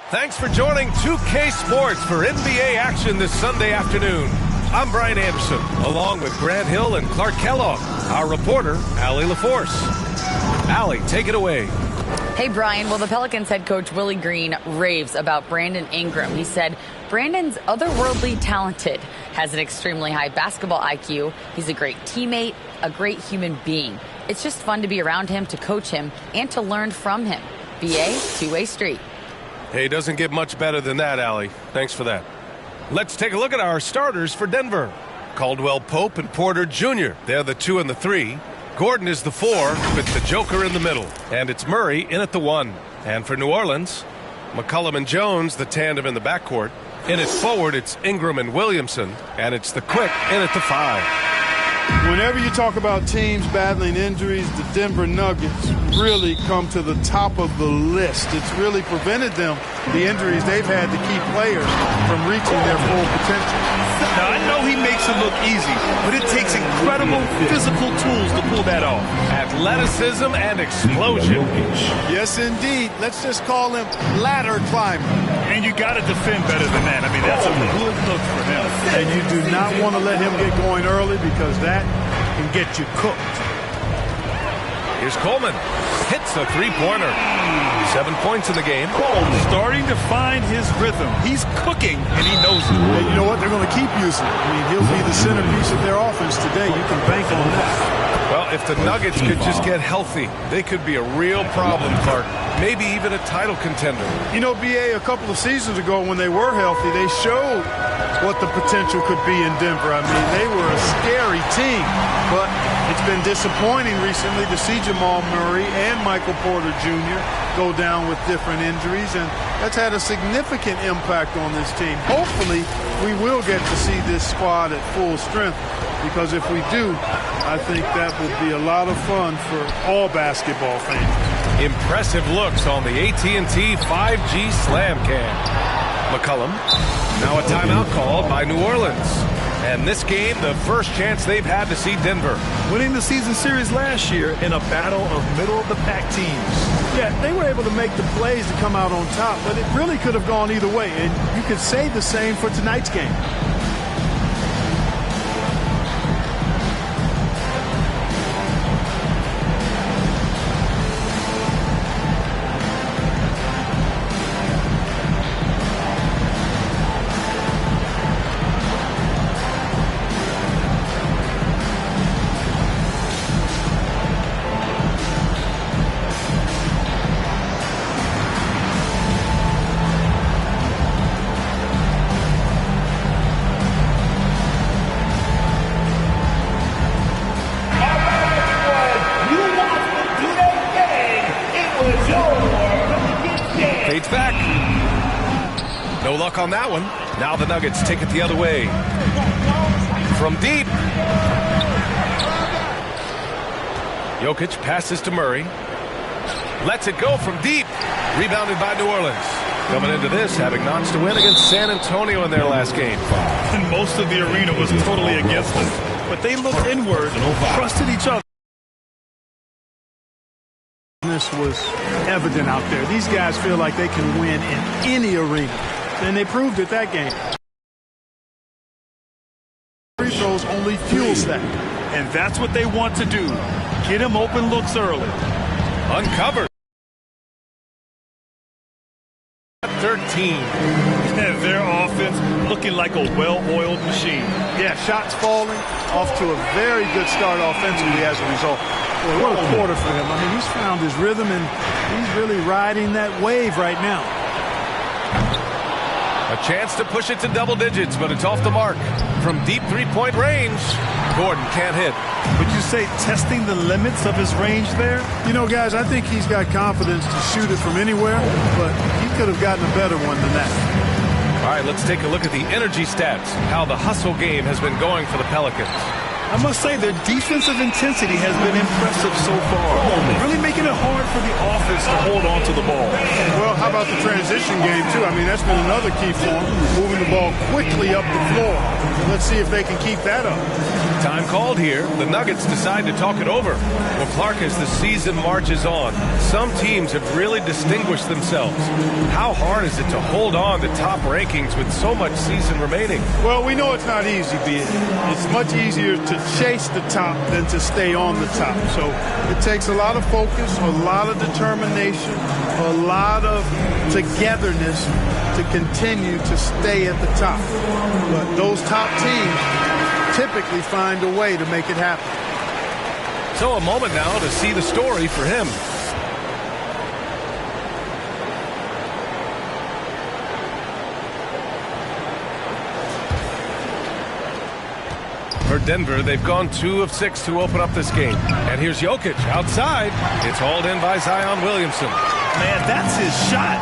Thanks for joining 2K Sports for NBA action this Sunday afternoon. I'm Brian Anderson, along with Grant Hill and Clark Kellogg. Our reporter, Allie LaForce. Allie, take it away. Hey, Brian. Well, the Pelicans head coach Willie Green raves about Brandon Ingram. He said Brandon's otherworldly talented, has an extremely high basketball IQ. He's a great teammate, a great human being. It's just fun to be around him, to coach him, and to learn from him. BA, two-way street. Hey, doesn't get much better than that, Allie. Thanks for that. Let's take a look at our starters for Denver. Caldwell Pope and Porter Jr. They're the 2 and the 3. Gordon is the 4 with the Joker in the middle. And it's Murray in at the 1. And for New Orleans, McCollum and Jones, the tandem in the backcourt. In at forward, it's Ingram and Williamson. And it's the Quick in at the 5. Whenever you talk about teams battling injuries, the Denver Nuggets really come to the top of the list. It's really prevented them, the injuries they've had to keep players from reaching their full potential. Now, I know he makes it look easy, but it takes incredible physical tools to pull that off. Athleticism and explosion. Yes, indeed. Let's just call him ladder climber. And you got to defend better than that. I mean, that's a good look for him. And you do not want to let him get going early because that can get you cooked. Here's Coleman. Hits a three-pointer. 7 points in the game. Starting to find his rhythm. He's cooking, and he knows it. And you know what? They're going to keep using it. I mean, he'll be the centerpiece of their offense today. You can bank on that. Well, if the Nuggets could just get healthy, they could be a real problem, Clark. Maybe even a title contender. You know, BA, a couple of seasons ago when they were healthy, they showed what the potential could be in Denver. I mean, they were a scary team, but it's been disappointing recently to see Jamal Murray and Michael Porter Jr. go down with different injuries, and that's had a significant impact on this team. Hopefully, we will get to see this squad at full strength, because if we do, I think that would be a lot of fun for all basketball fans. Impressive looks on the AT&T 5G Slam Cam. McCollum, now a timeout called by New Orleans. And this game, the first chance they've had to see Denver. Winning the season series last year in a battle of middle-of-the-pack teams. Yeah, they were able to make the plays to come out on top, but it really could have gone either way. And you could say the same for tonight's game. Fades back. No luck on that one. Now the Nuggets take it the other way. From deep. Jokic passes to Murray. Lets it go from deep. Rebounded by New Orleans. Coming into this, having notched a win against San Antonio in their last game. And most of the arena was totally against them. But they looked inward and trusted each other. This was evident out there. These guys feel like they can win in any arena, and they proved it that game. Free throws only fuels that. And that's what they want to do. Get him open looks early. Uncovered. 13. And their offense looks looking like a well-oiled machine. Yeah, shots falling, off to a very good start offensively as a result. Boy, what a quarter for him. I mean, he's found his rhythm, and he's really riding that wave right now. A chance to push it to double digits, but it's off the mark. From deep three-point range, Gordon can't hit. Would you say testing the limits of his range there? You know, guys, I think he's got confidence to shoot it from anywhere, but he could have gotten a better one than that. All right, let's take a look at the energy stats, how the hustle game has been going for the Pelicans. I must say their defensive intensity has been impressive so far. Really making it hard for the offense to hold on to the ball. Well, how about the transition game, too? I mean, that's been another key for them, moving the ball quickly up the floor. Let's see if they can keep that up. Time called here. The Nuggets decide to talk it over. Well, Clark, as the season marches on, some teams have really distinguished themselves. How hard is it to hold on to top rankings with so much season remaining? Well, we know it's not easy, B. It's much easier to chase the top than to stay on the top. So it takes a lot of focus, a lot of determination, a lot of togetherness to continue to stay at the top. But those top teams typically find a way to make it happen. So a moment now to see the story for him. For Denver, they've gone 2 of 6 to open up this game. And here's Jokic outside. It's hauled in by Zion Williamson. Man, that's his shot.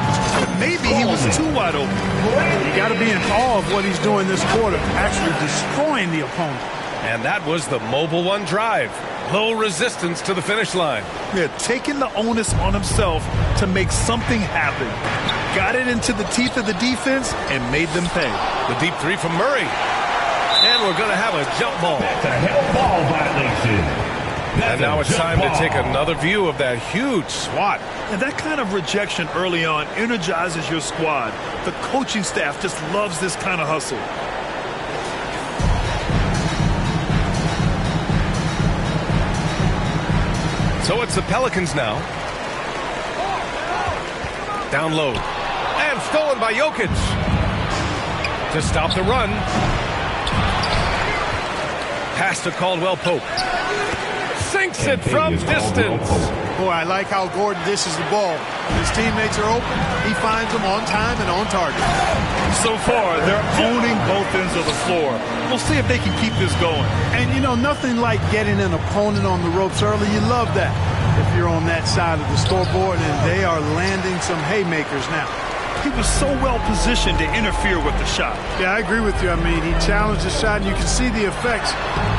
Maybe he was too wide open. You got to be in awe of what he's doing this quarter, actually destroying the opponent. And that was the mobile one drive. Low resistance to the finish line. Yeah, taking the onus on himself to make something happen. Got it into the teeth of the defense and made them pay. The deep three from Murray. And we're going to have a jump ball. That's a help ball violation. And now it's time to take another view of that huge swat. And that kind of rejection early on energizes your squad. The coaching staff just loves this kind of hustle. So it's the Pelicans now. Down low. And stolen by Jokic. To stop the run. Pass to Caldwell Pope. Sinks it from distance. Boy, I like how Gordon dishes the ball. When his teammates are open, he finds them on time and on target. So far, they're owning both ends of the floor. We'll see if they can keep this going. And, you know, nothing like getting an opponent on the ropes early. You love that if you're on that side of the scoreboard, and they are landing some haymakers now. He was so well positioned to interfere with the shot. Yeah, I agree with you. I mean, he challenged the shot, and you can see the effects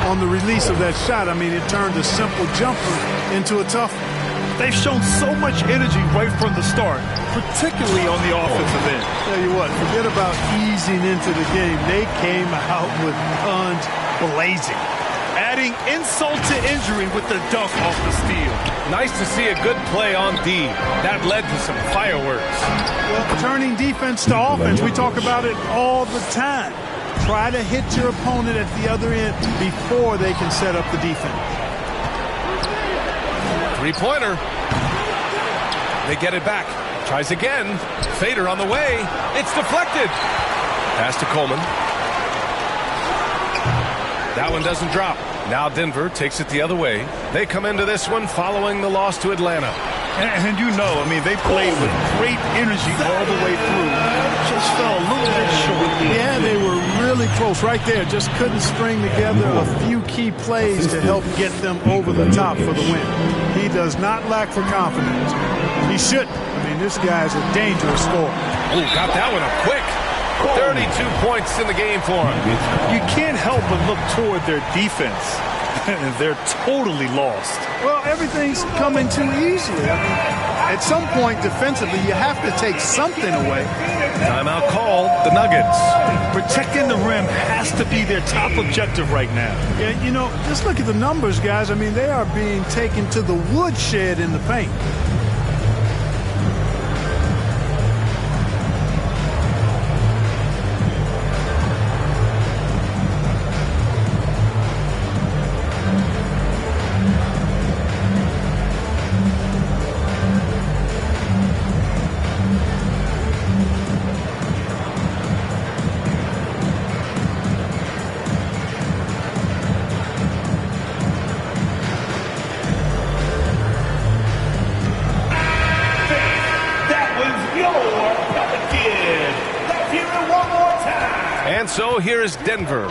on the release of that shot. I mean, it turned a simple jumper into a tough one. They've shown so much energy right from the start, particularly on the offensive end. Tell you what, forget about easing into the game. They came out with guns blazing. Adding insult to injury with the dunk off the steal. Nice to see a good play on D. That led to some fireworks. Well, turning defense to offense, we talk about it all the time. Try to hit your opponent at the other end before they can set up the defense. Three-pointer. They get it back. Tries again. Fader on the way. It's deflected. Pass to Coleman. That one doesn't drop. Now Denver takes it the other way. They come into this one following the loss to Atlanta. And you know, I mean, they played with great energy all the way through. Just fell a little bit short. Yeah, they were really close right there. Just couldn't string together a few key plays to help get them over the top for the win. He does not lack for confidence. He shouldn't. I mean, this guy's a dangerous scorer. Oh, got that one up quick. 32 points in the game for him. You can't help but look toward their defense. They're totally lost. Well, everything's coming too easily. I mean, at some point defensively, you have to take something away. Timeout call, the Nuggets. Protecting the rim has to be their top objective right now. Yeah, you know, just look at the numbers, guys. I mean, they are being taken to the woodshed in the paint. And so here is Denver.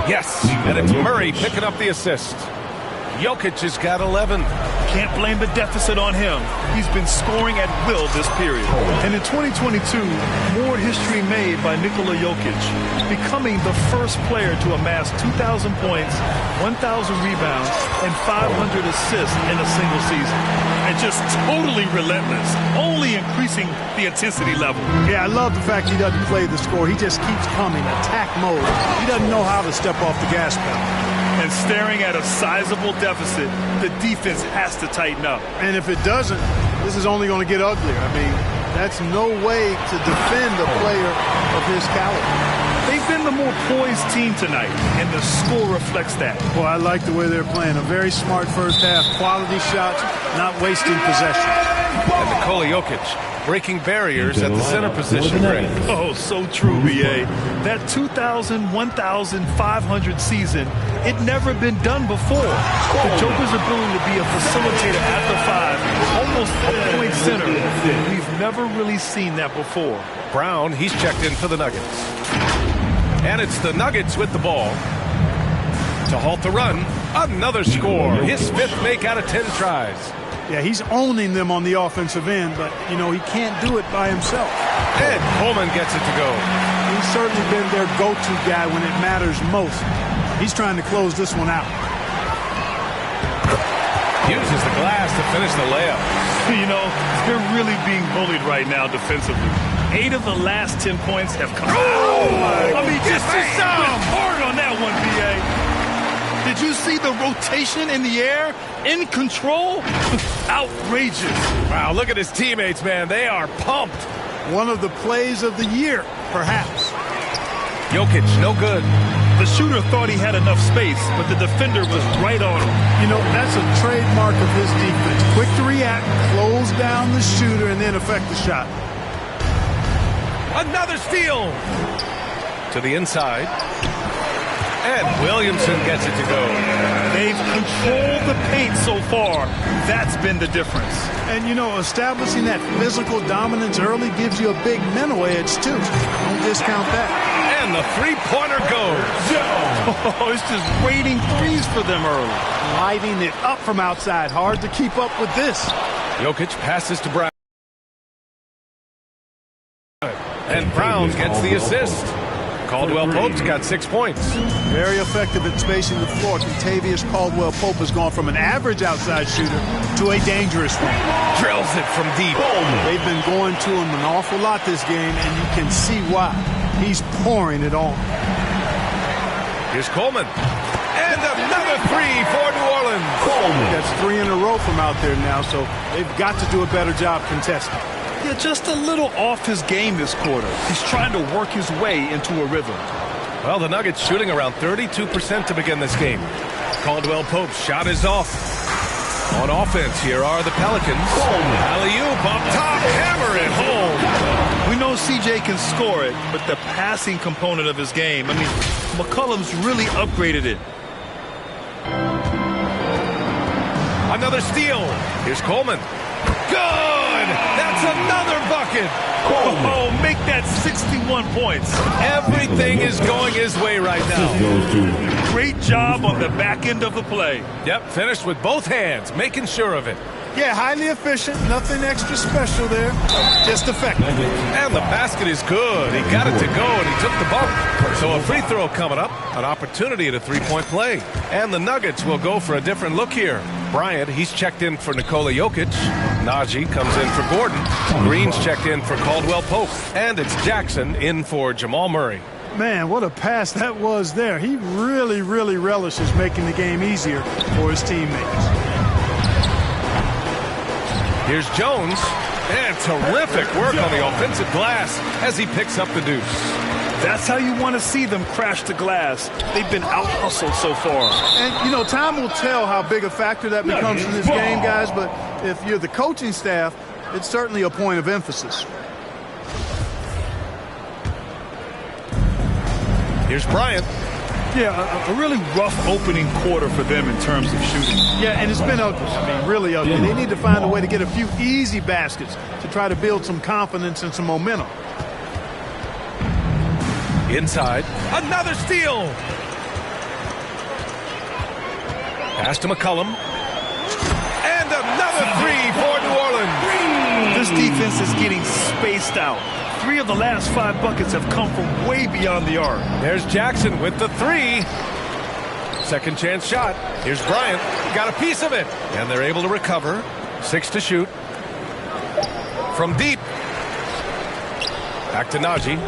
Yes, and it's Murray picking up the assist. Jokic has got 11. Can't blame the deficit on him. He's been scoring at will this period. And in 2022, more history made by Nikola Jokic, becoming the first player to amass 2,000 points, 1,000 rebounds, and 500 assists in a single season. And just totally relentless, only increasing the intensity level. Yeah, I love the fact he doesn't play the score. He just keeps coming, attack mode. He doesn't know how to step off the gas pedal. And staring at a sizable deficit, the defense has to tighten up. And if it doesn't, this is only going to get uglier. I mean, that's no way to defend a player of his caliber. They've been the more poised team tonight, and the score reflects that. Well, I like the way they're playing. A very smart first half. Quality shots, not wasting possessions. And Nikola Jokic breaking barriers at the center position. Oh, so true, B.A. That 2,000, 1,500 season, it never been done before. The Joker's ability to be a facilitator at the five, almost a point center, we've never really seen that before. Brown, he's checked in for the Nuggets. And it's the Nuggets with the ball. To halt the run, another score. His fifth make out of 10 tries. Yeah, he's owning them on the offensive end, but, you know, he can't do it by himself. And Coleman gets it to go. He's certainly been their go-to guy when it matters most. He's trying to close this one out. Uses the glass to finish the layup. You know, they're really being bullied right now defensively. 8 of the last 10 points have come. Oh, I mean, just hard on that one, B.A. Did you see the rotation in the air? In control? Outrageous. Wow, look at his teammates, man. They are pumped. One of the plays of the year, perhaps. Jokic, no good. The shooter thought he had enough space, but the defender was right on him. You know, that's a trademark of his defense. Quick to react, close down the shooter, and then affect the shot. Another steal. To the inside. And Williamson gets it to go. They've controlled the paint so far. That's been the difference. And, you know, establishing that physical dominance early gives you a big mental edge, too. Don't discount that. And the three-pointer goes. Oh, it's just raining threes for them early. Lighting it up from outside. Hard to keep up with this. Jokic passes to Brown. And Brown gets the assist. Caldwell-Pope's got 6 points. Very effective at spacing the floor. Kentavious Caldwell-Pope has gone from an average outside shooter to a dangerous one. Drills it from deep. They've been going to him an awful lot this game, and you can see why. He's pouring it on. Here's Coleman. And another three for New Orleans. Coleman. That's 3 in a row from out there now, so they've got to do a better job contesting. Yeah, just a little off his game this quarter. He's trying to work his way into a rhythm. Well, the Nuggets shooting around 32% to begin this game. Caldwell-Pope's shot is off. On offense, here are the Pelicans. Alley-oop up top, hammer it home. We know CJ can score it, but the passing component of his game, I mean, McCollum's really upgraded it. Another steal. Here's Coleman. Good! That's another bucket. Oh, make that 61 points. Everything is going his way right now. Great job on the back end of the play. Yep, finished with both hands, making sure of it. Yeah, highly efficient. Nothing extra special there. Just effective. And the basket is good. He got it to go, and he took the bump. So a free throw coming up, an opportunity at a three-point play. And the Nuggets will go for a different look here. Bryant, he's checked in for Nikola Jokic. Najee comes in for Gordon. Green's checked in for Caldwell-Pope. And it's Jackson in for Jamal Murray. Man, what a pass that was there. He really, really relishes making the game easier for his teammates. Here's Jones, and terrific work on the offensive glass as he picks up the deuce. That's how you want to see them crash the glass. They've been out-hustled so far. And, you know, time will tell how big a factor that becomes in this game, guys, but if you're the coaching staff, it's certainly a point of emphasis. Here's Bryant. Yeah, a really rough opening quarter for them in terms of shooting. Yeah, and it's been ugly. I mean, really ugly. They need to find a way to get a few easy baskets to try to build some confidence and some momentum. Inside, another steal. Pass to McCollum. And another three for New Orleans. This defense is getting spaced out. 3 of the last 5 buckets have come from way beyond the arc. There's Jackson with the 3. Second chance shot. Here's Bryant. Got a piece of it. And they're able to recover. 6 to shoot. From deep. Back to Najee.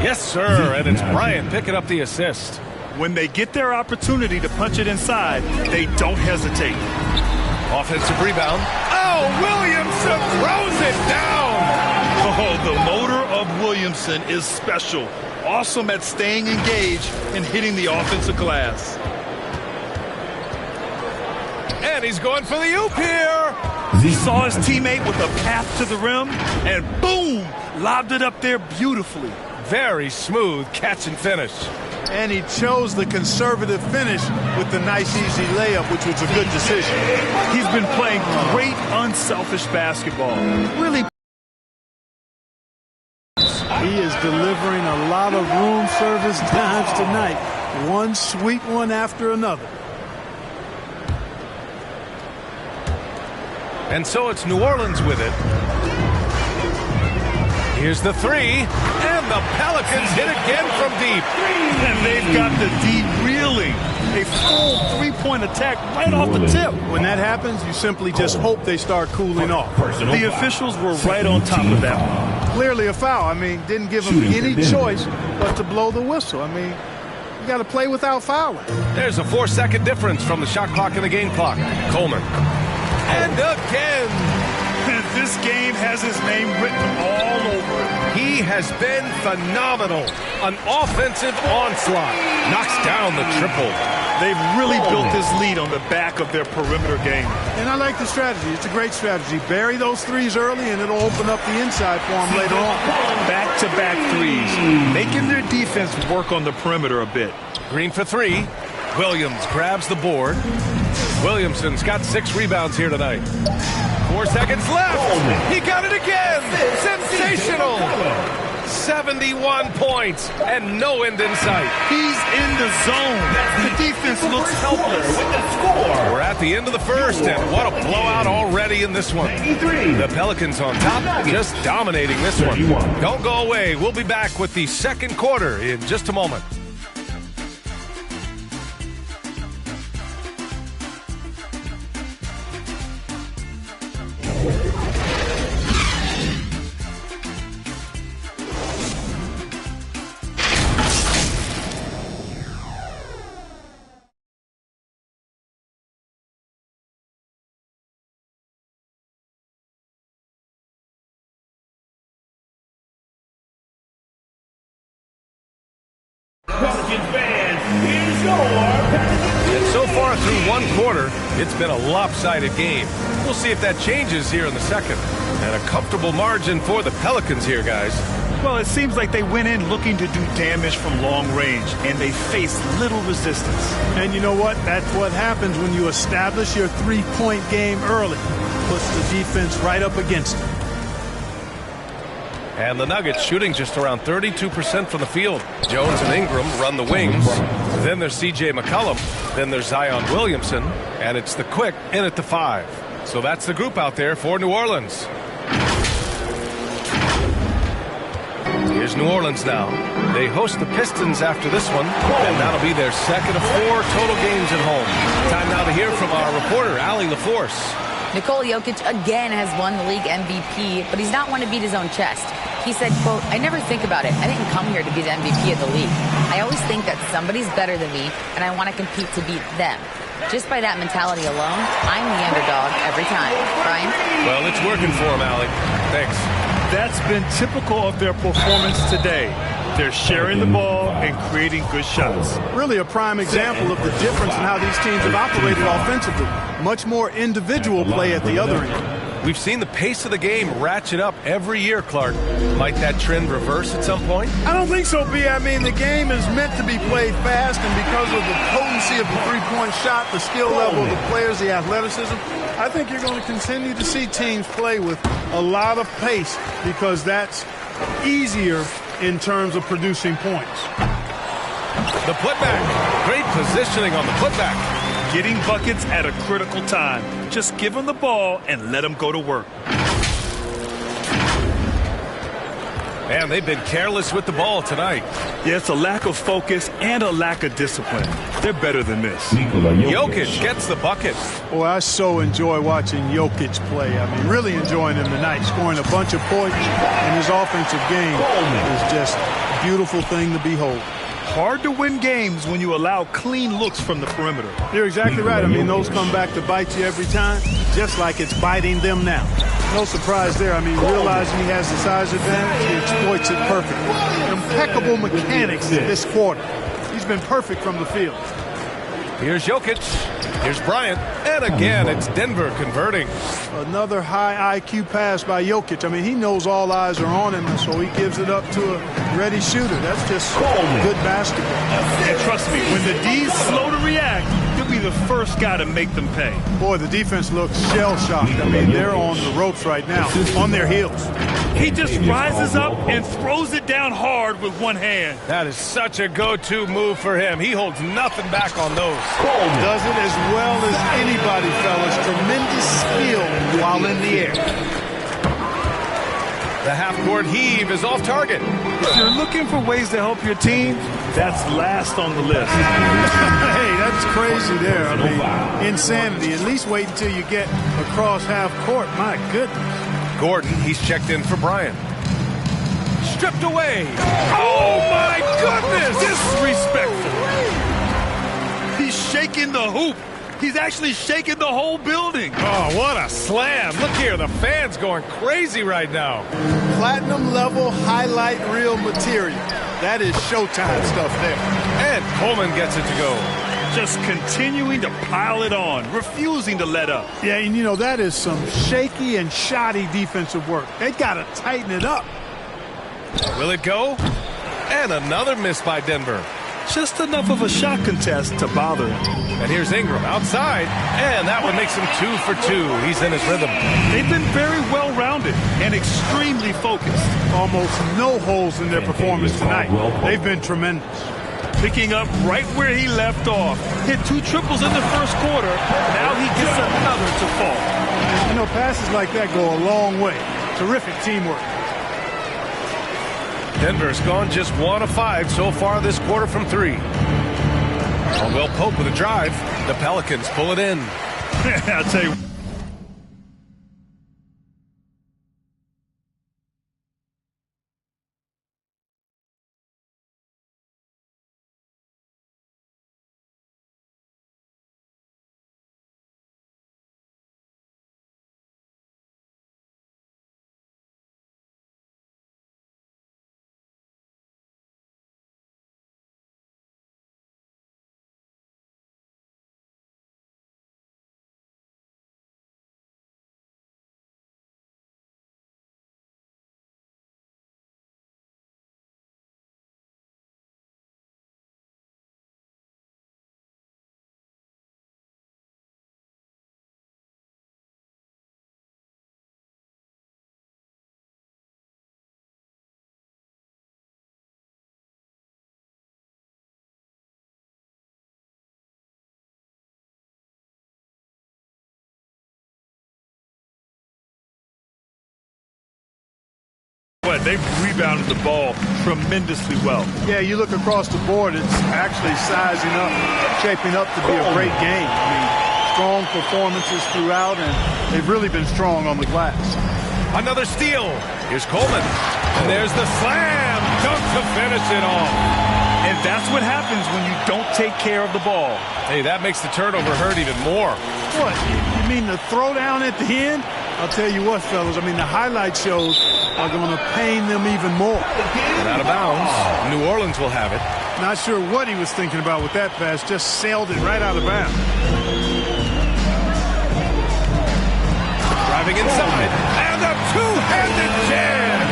Yes, sir. And it's Bryant picking up the assist. When they get their opportunity to punch it inside, they don't hesitate. Offensive rebound. Oh, Williamson throws it down. Oh, the motor of Williamson is special. Awesome at staying engaged and hitting the offensive glass. And he's going for the oop here. He saw his teammate with a path to the rim, and boom, lobbed it up there beautifully. Very smooth catch and finish. And he chose the conservative finish with the nice, easy layup, which was a good decision. He's been playing great, unselfish basketball. Really. He is delivering a lot of room service dimes tonight. One sweet one after another. And so it's New Orleans with it. Here's the 3. And the Pelicans hit again from deep. And they've got the D reeling. A full 3-point attack right off the tip. When that happens, you simply just hope they start cooling off. The officials were right on top of that one. Clearly a foul. I mean, didn't give him any choice but to blow the whistle. I mean, you got to play without fouling. There's a 4-second difference from the shot clock and the game clock. Coleman. And again. And this game has his name written all over it. He has been phenomenal. An offensive onslaught. Knocks down the triple. They've really built this lead on the back of their perimeter game. And I like the strategy. It's a great strategy. Bury those threes early, and it'll open up the inside for them later on. Back-to-back threes, making their defense work on the perimeter a bit. Green for 3. Williams grabs the board. Williamson's got 6 rebounds here tonight. 4 seconds left. He got it again. Sensational. 71 points and no end in sight. He's in the zone. The defense looks helpless. We're at the end of the first, and what a blowout already in this one. The Pelicans on top, just dominating this one. Don't go away. We'll be back with the second quarter in just a moment. And so far through one quarter, it's been a lopsided game. We'll see if that changes here in the second. And a comfortable margin for the Pelicans here, guys. Well, it seems like they went in looking to do damage from long range, and they faced little resistance. And you know what? That's what happens when you establish your three-point game early. Puts the defense right up against it. And the Nuggets shooting just around 32% from the field. Jones and Ingram run the wings. Then there's C.J. McCollum. Then there's Zion Williamson. And it's the Quick in at the 5. So that's the group out there for New Orleans. Here's New Orleans now. They host the Pistons after this one. And that'll be their second of 4 total games at home. Time now to hear from our reporter, Allie LaForce. Nikola Jokic again has won the league MVP, but he's not one to beat his own chest. He said, quote, "I never think about it. I didn't come here to be the MVP of the league. I always think that somebody's better than me, and I want to compete to beat them. Just by that mentality alone, I'm the underdog every time." Brian? Well, it's working for him, Allie. Thanks. That's been typical of their performance today. They're sharing the ball and creating good shots. Really a prime example of the difference in how these teams have operated offensively. Much more individual play at the other end. We've seen the pace of the game ratchet up every year, Clark. Might that trend reverse at some point? I don't think so, B. I mean, the game is meant to be played fast, and because of the potency of the three-point shot, the skill level of the players, the athleticism, I think you're going to continue to see teams play with a lot of pace because that's easier in terms of producing points. The putback. Great positioning on the putback. Getting buckets at a critical time. Just give them the ball and let them go to work. Man, they've been careless with the ball tonight. Yeah, it's a lack of focus and a lack of discipline. They're better than this. Jokic gets the bucket. Boy, I so enjoy watching Jokic play. I mean, really enjoying him tonight, scoring a bunch of points, and his offensive game is just a beautiful thing to behold. Hard to win games when you allow clean looks from the perimeter. You're exactly right. I mean, those come back to bite you every time, just like it's biting them now. No surprise there. I mean, realizing he has the size advantage, he exploits it perfectly. Impeccable mechanics this quarter. He's been perfect from the field. Here's Jokic. Here's Bryant. And again, it's Denver converting. Another high IQ pass by Jokic. I mean, he knows all eyes are on him, and so he gives it up to a ready shooter. That's just good basketball. And trust me, when the D's slow to react, you'll be the first guy to make them pay. Boy, the defense looks shell-shocked. I mean, they're on the ropes right now, on their heels. He just rises up and throws it down hard with one hand. That is such a go-to move for him. He holds nothing back on those. Does it as well as anybody, fellas. Tremendous skill while in the air. The half-court heave is off target. If you're looking for ways to help your team, that's last on the list. Hey, that's crazy there. I mean, insanity. At least wait until you get across half court. My goodness. Gordon, he's checked in for Bryant. Stripped away. Oh, my goodness. Disrespectful. He's shaking the hoop. He's actually shaking the whole building. Oh, what a slam. Look here, the fans going crazy right now. Platinum level highlight reel material. That is Showtime stuff there. And Coleman gets it to go. Just continuing to pile it on, refusing to let up. Yeah, and you know, that is some shaky and shoddy defensive work. They got to tighten it up. Will it go? And another miss by Denver. Just enough of a shot contest to bother him. And here's Ingram outside, and that one makes him 2 for 2. He's in his rhythm. They've been very well-rounded and extremely focused. Almost no holes in their performance tonight. They've been tremendous. Picking up right where he left off. Hit 2 triples in the first quarter. Now he gets another to fall. You know, passes like that go a long way. Terrific teamwork. Denver's gone just 1 of 5 so far this quarter from 3. Caldwell Pope with a drive. The Pelicans pull it in. I'll tell you. But they've rebounded the ball tremendously well. Yeah, you look across the board, it's actually sizing up, shaping up to be a great game. I mean, strong performances throughout, and they've really been strong on the glass. Another steal. Here's Coleman. And there's the slam dunk to finish it off. And that's what happens when you don't take care of the ball. Hey, that makes the turnover hurt even more. What, you mean the throwdown at the end? I'll tell you what, fellas, I mean, the highlight shows are going to pain them even more. And out of bounds. New Orleans will have it. Not sure what he was thinking about with that pass. Just sailed it right out of bounds. Driving inside. And a two-handed jam.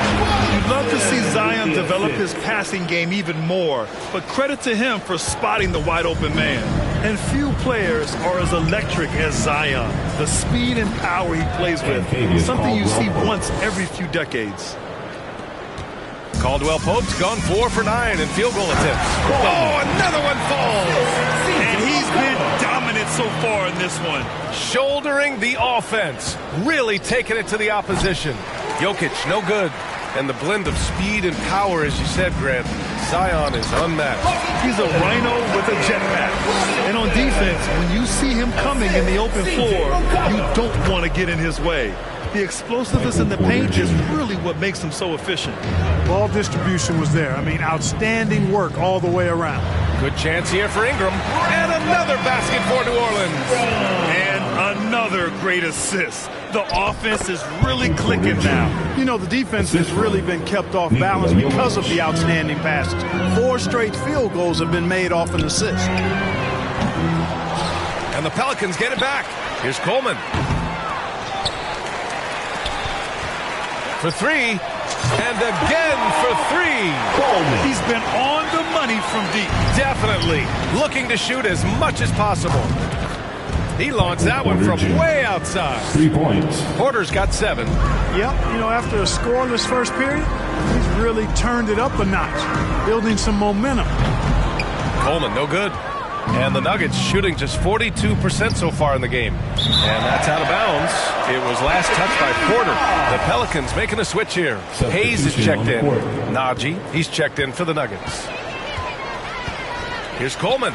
You'd love to see Zion develop his passing game even more, but credit to him for spotting the wide-open man. And few players are as electric as Zion. The speed and power he plays with, something you see once every few decades. Caldwell Pope's gone 4 for 9 in field goal attempts. Oh, another one falls. And he's been dominant so far in this one. Shouldering the offense. Really taking it to the opposition. Jokic, no good. And the blend of speed and power, as you said, Grant, Zion is unmatched. He's a rhino with a jetpack. And on defense, when you see him coming in the open floor, you don't want to get in his way. The explosiveness in the paint is really what makes him so efficient. Ball distribution was there. I mean, outstanding work all the way around. Good chance here for Ingram. And another basket for New Orleans. And another great assist. The offense is really clicking now. You know, the defense has really been kept off balance because of the outstanding passes. 4 straight field goals have been made off an assist. And the Pelicans get it back. Here's Coleman. For 3. And again for 3. He's been on the money from deep. Definitely looking to shoot as much as possible. He launched that one from way outside. 3 points. Porter's got 7. Yep, you know, after a scoreless first period, he's really turned it up a notch, building some momentum. Coleman, no good. And the Nuggets shooting just 42% so far in the game. And that's out of bounds. It was last touched by Porter. The Pelicans making a switch here. Hayes is checked in. Najee, he's checked in for the Nuggets. Here's Coleman.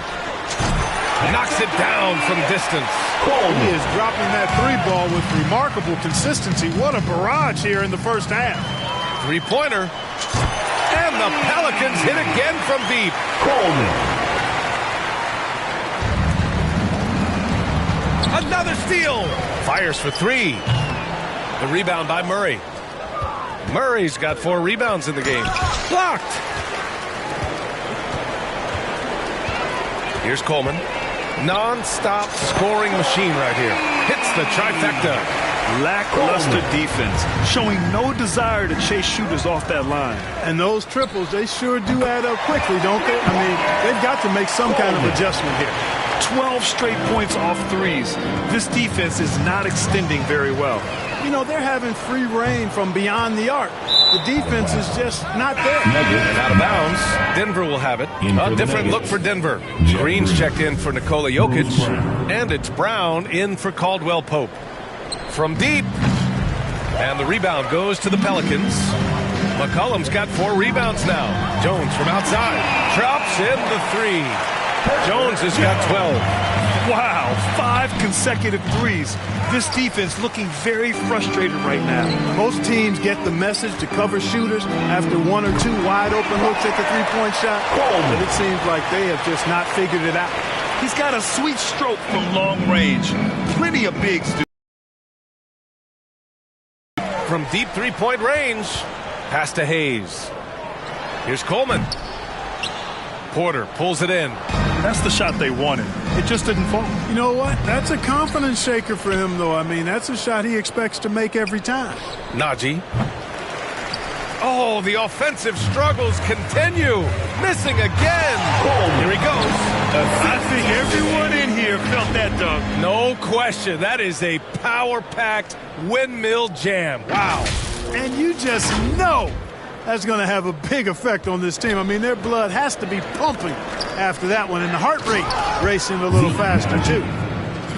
Knocks it down from distance. He is dropping that 3 ball with remarkable consistency. What a barrage here in the first half. 3-pointer. And the Pelicans hit again from deep. Coleman. Another steal. Fires for 3. The rebound by Murray. Murray's got 4 rebounds in the game. Blocked. Here's Coleman. Non-stop scoring machine right here. Hits the trifecta. Lackluster defense, showing no desire to chase shooters off that line. And those triples, they sure do add up quickly, don't they? I mean, they've got to make some kind of adjustment here. 12 straight points off threes. This defense is not extending very well. You know, they're having free reign from beyond the arc. The defense is just not there. And out of bounds. Denver will have it. A different look for Denver. Green's checked in for Nikola Jokic. And it's Brown in for Caldwell Pope. From deep. And the rebound goes to the Pelicans. McCollum's got 4 rebounds now. Jones from outside. Drops in the 3. Jones has got 12. Wow, 5 consecutive threes. This defense looking very frustrated right now. Most teams get the message to cover shooters after 1 or 2 wide open looks at the 3-point shot. But it seems like they have just not figured it out. He's got a sweet stroke from long range. Plenty of bigs do. From deep 3-point range. Pass to Hayes. Here's Coleman. Porter pulls it in. That's the shot they wanted. It just didn't fall. You know what? That's a confidence shaker for him, though. I mean, that's a shot he expects to make every time. Najee. Oh, the offensive struggles continue. Missing again. Here he goes. I think everyone in here felt that dunk. No question. That is a power-packed windmill jam. Wow. And you just know that's going to have a big effect on this team. I mean, their blood has to be pumping after that one, and the heart rate racing a little faster, too.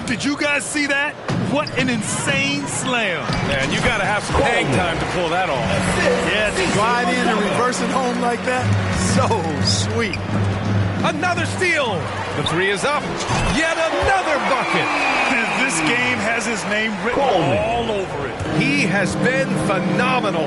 Did you guys see that? What an insane slam. Man, you got to have some hang time to pull that off. Yeah, to glide in and reverse it home like that, so sweet. Another steal. The 3 is up. Yet another bucket. This game has his name written all over it. He has been phenomenal.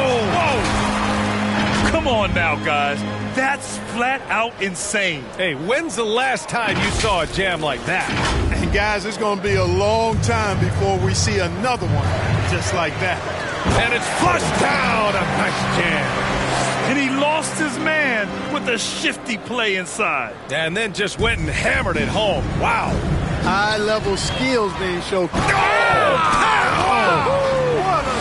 Whoa! Come on now, guys. That's flat out insane. Hey, when's the last time you saw a jam like that? And guys, it's going to be a long time before we see another one just like that. And it's flushed down. A nice jam. And he lost his man with a shifty play inside. And then just went and hammered it home. Wow. high-level skills being shown. Oh, what a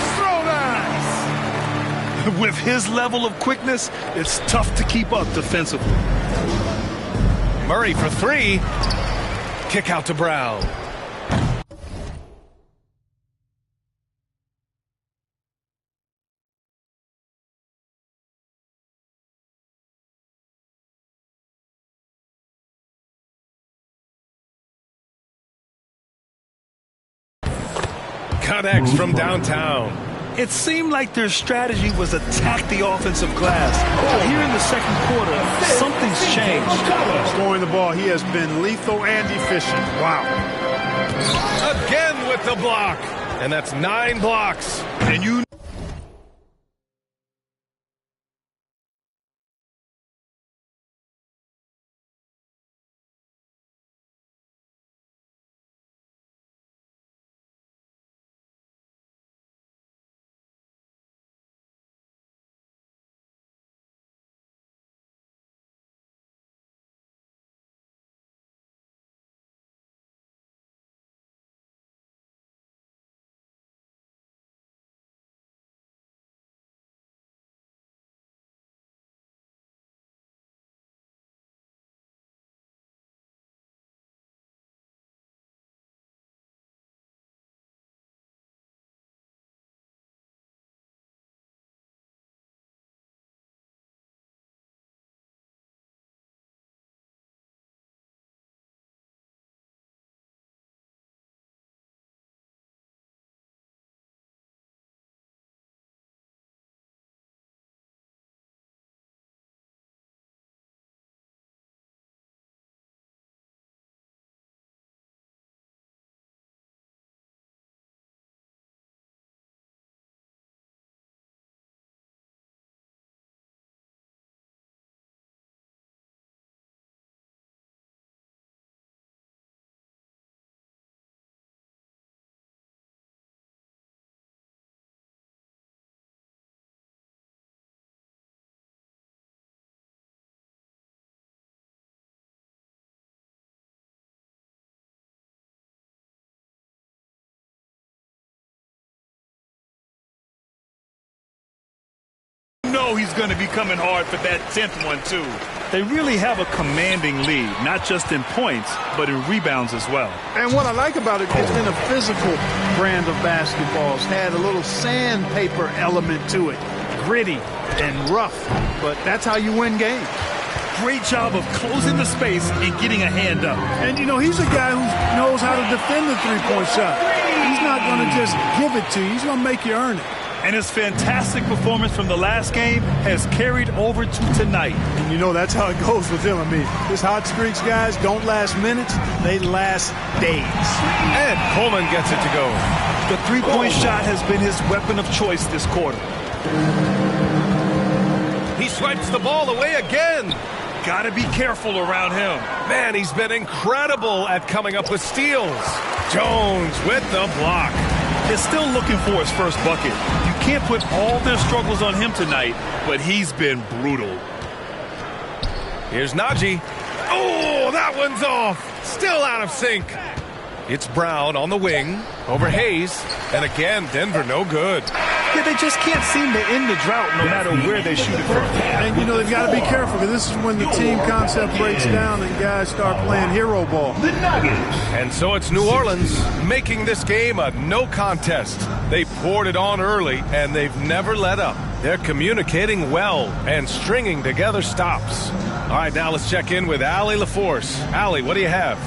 throwdown! With his level of quickness, it's tough to keep up defensively. Murray for three. Kick out to Brown. Connects from downtown. It seemed like their strategy was attack the offensive glass. But here in the second quarter, something's changed. Scoring the ball, he has been lethal and efficient. Wow. Again with the block. And that's 9 blocks. And you know he's going to be coming hard for that 10th one, too. They really have a commanding lead, not just in points, but in rebounds as well. And what I like about it, it's been a physical brand of basketball. It's had a little sandpaper element to it. Gritty and rough, but that's how you win games. Great job of closing the space and getting a hand up. And, you know, he's a guy who knows how to defend the three-point shot. He's not going to just give it to you. He's going to make you earn it. And his fantastic performance from the last game has carried over to tonight. And you know, that's how it goes with him. I mean, his hot streaks, guys, don't last minutes. They last days. And Coleman gets it to go. The three-point shot has been his weapon of choice this quarter. He swipes the ball away again. Got to be careful around him. Man, he's been incredible at coming up with steals. Jones with the block. Is still looking for his first bucket. You can't put all their struggles on him tonight, but he's been brutal. Here's Najee. Oh, that one's off. Still out of sync. It's Brown on the wing over Hayes. And again, Denver no good. Yeah, they just can't seem to end the drought no matter where they shoot it from. And, you know, they've got to be careful because this is when the team concept breaks down and guys start playing hero ball. The Nuggets. And so it's New Orleans making this game a no contest. They poured it on early, and they've never let up. They're communicating well and stringing together stops. All right, now let's check in with Allie LaForce. Allie, what do you have?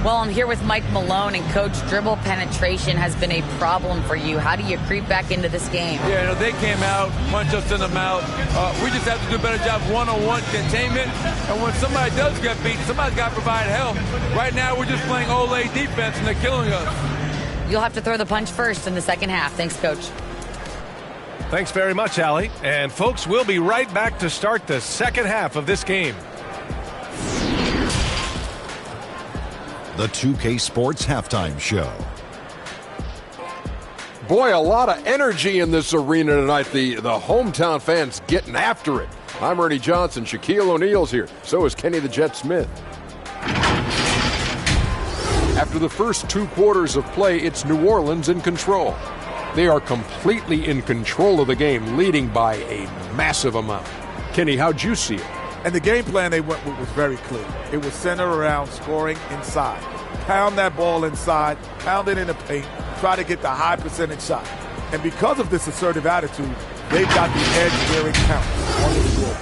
Well, I'm here with Mike Malone, and Coach, dribble penetration has been a problem for you. How do you creep back into this game? Yeah, you know, they came out, punched us in the mouth. We just have to do a better job one-on-one containment. And when somebody does get beat, somebody's got to provide help. Right now, we're just playing Ole defense, and they're killing us. You'll have to throw the punch first in the second half. Thanks, Coach. Thanks very much, Allie. And, folks, we'll be right back to start the second half of this game. The 2K Sports Halftime Show. Boy, a lot of energy in this arena tonight. The hometown fans getting after it. I'm Ernie Johnson. Shaquille O'Neal's here. So is Kenny the Jet Smith. After the first 2 quarters of play, it's New Orleans in control. They are completely in control of the game, leading by a massive amount. Kenny, how'd you see it? And the game plan they went with was very clear. It was centered around scoring inside. Pound that ball inside, pound it in the paint, try to get the high percentage shot. And because of this assertive attitude, they've got the edge where it counts on the score.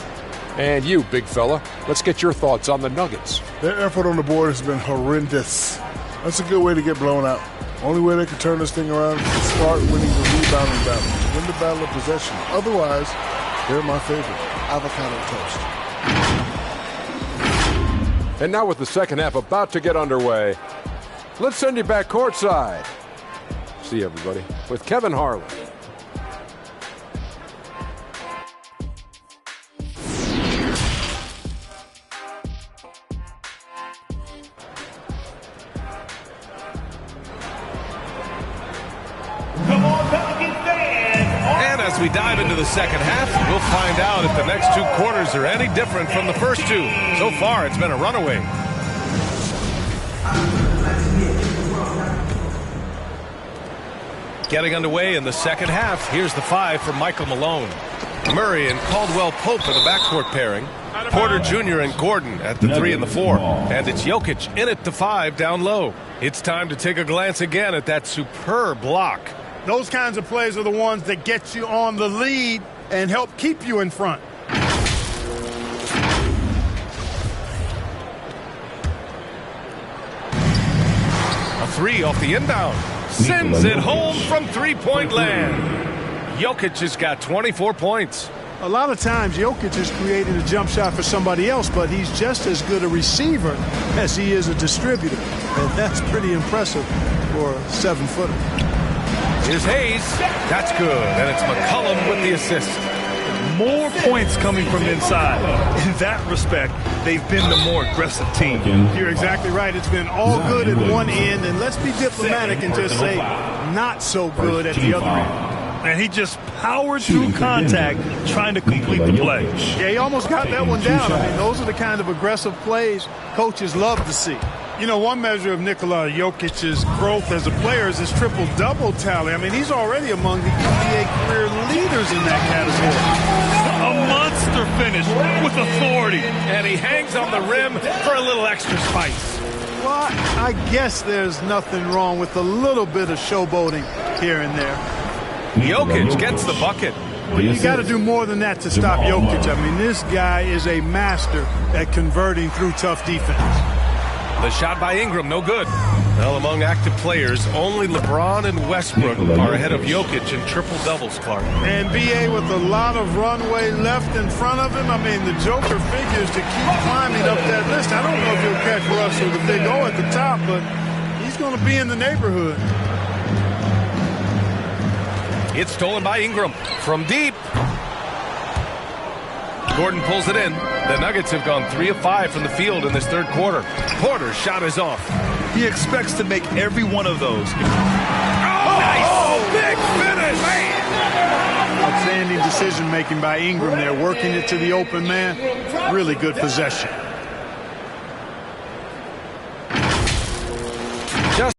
And you, big fella, let's get your thoughts on the Nuggets. Their effort on the board has been horrendous. That's a good way to get blown out. Only way they can turn this thing around is to start winning the rebounding battle, to win the battle of possession. Otherwise, they're my favorite. Avocado toast. And now with the second half about to get underway, let's send you back courtside. See you, everybody, with Kevin Harlan. And as we dive into the second half, we'll find out if the next 2 quarters are any different from the first 2. So far, it's been a runaway. Getting underway in the second half, here's the 5 for Michael Malone. Murray and Caldwell Pope in the backcourt pairing. Porter Jr. and Gordon at the 3 and the 4. And it's Jokic in at the 5 down low. It's time to take a glance again at that superb block. Those kinds of plays are the ones that get you on the lead and help keep you in front. A 3 off the inbound. Sends it home from three-point land. Jokic has got 24 points. A lot of times, Jokic is creating a jump shot for somebody else, but he's just as good a receiver as he is a distributor. And that's pretty impressive for a 7-footer. Here's Hayes. That's good. And it's McCollum with the assist. More points coming from inside. In that respect, they've been the more aggressive team. You're exactly right. It's been all good at one end, and let's be diplomatic and just say not so good at the other end. And he just powered through contact trying to complete the play. Yeah, he almost got that one down. I mean, those are the kind of aggressive plays coaches love to see. You know, one measure of Nikola Jokic's growth as a player is his triple-double tally. I mean, he's already among the NBA career leaders in that category. A monster finish with authority. And he hangs on the rim for a little extra spice. Well, I guess there's nothing wrong with a little bit of showboating here and there. Jokic gets the bucket. Well, you got to do more than that to stop Jokic. I mean, this guy is a master at converting through tough defense. The shot by Ingram, no good. Well, among active players, only LeBron and Westbrook are ahead of Jokic in triple-doubles, Clark. And B.A. with a lot of runway left in front of him. I mean, the Joker figures to keep climbing up that list. I don't know if he'll catch Russell if they go at the top, but he's going to be in the neighborhood. It's stolen by Ingram from deep. Gordon pulls it in. The Nuggets have gone 3 of 5 from the field in this third quarter. Porter's shot is off. He expects to make every one of those. Nice! Big finish! Outstanding decision-making by Ingram there, working it to the open man. Really good possession. Just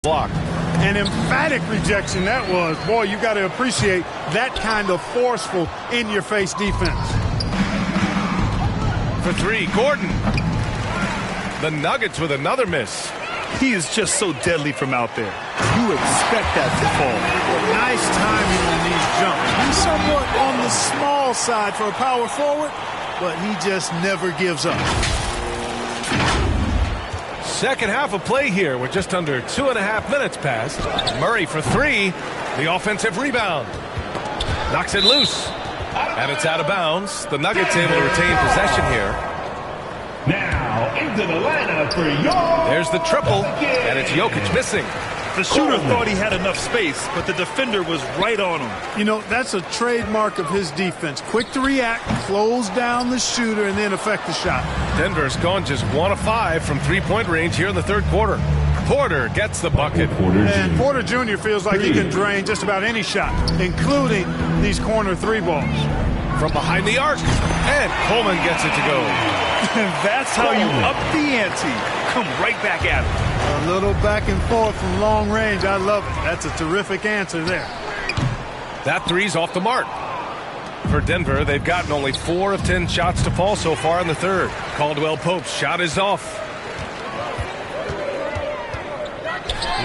block. An emphatic rejection that was. Boy, you got to appreciate that kind of forceful, in-your-face defense. For 3, Gordon. The Nuggets with another miss. He is just so deadly from out there. You expect that to fall. Nice timing on these jumps. He's somewhat on the small side for a power forward, but he just never gives up. Second half of play here. We're just under 2.5 minutes past. Murray for 3. The offensive rebound. Knocks it loose. And it's out of bounds. The Nuggets able to retain possession here. Now into the lineup for Jokic. There's the triple. And it's Jokic missing. The shooter thought he had enough space, but the defender was right on him. You know, that's a trademark of his defense. Quick to react, close down the shooter, and then affect the shot. Denver's gone just 1 of 5 from three-point range here in the third quarter. Porter gets the bucket. And Porter Jr. feels like he can drain just about any shot, including these corner 3 balls. From behind the arc. And Coleman gets it to go. That's how you up the ante. Come right back at him. A little back and forth from long range. I love it. That's a terrific answer there. That three's off the mark. For Denver, they've gotten only 4 of 10 shots to fall so far in the third. Caldwell Pope's shot is off.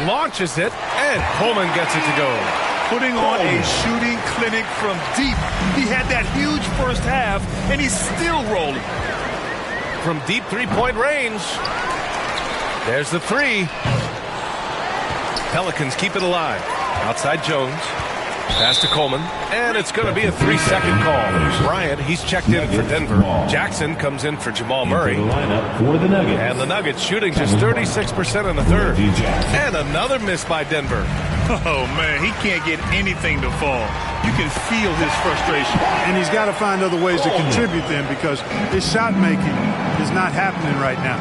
Launches it, and Coleman gets it to go. Putting on a shooting clinic from deep. He had that huge first half, and he's still rolling. From deep three-point range. There's the three. Pelicans keep it alive. Outside Jones. Pass to Coleman, and it's going to be a 3-second call. Bryant, he's checked in for Denver. Jackson comes in for Jamal Murray. And the Nuggets shooting just 36% in the third. And another miss by Denver. Oh, man, he can't get anything to fall. You can feel his frustration. And he's got to find other ways to contribute then, because his shot making is not happening right now.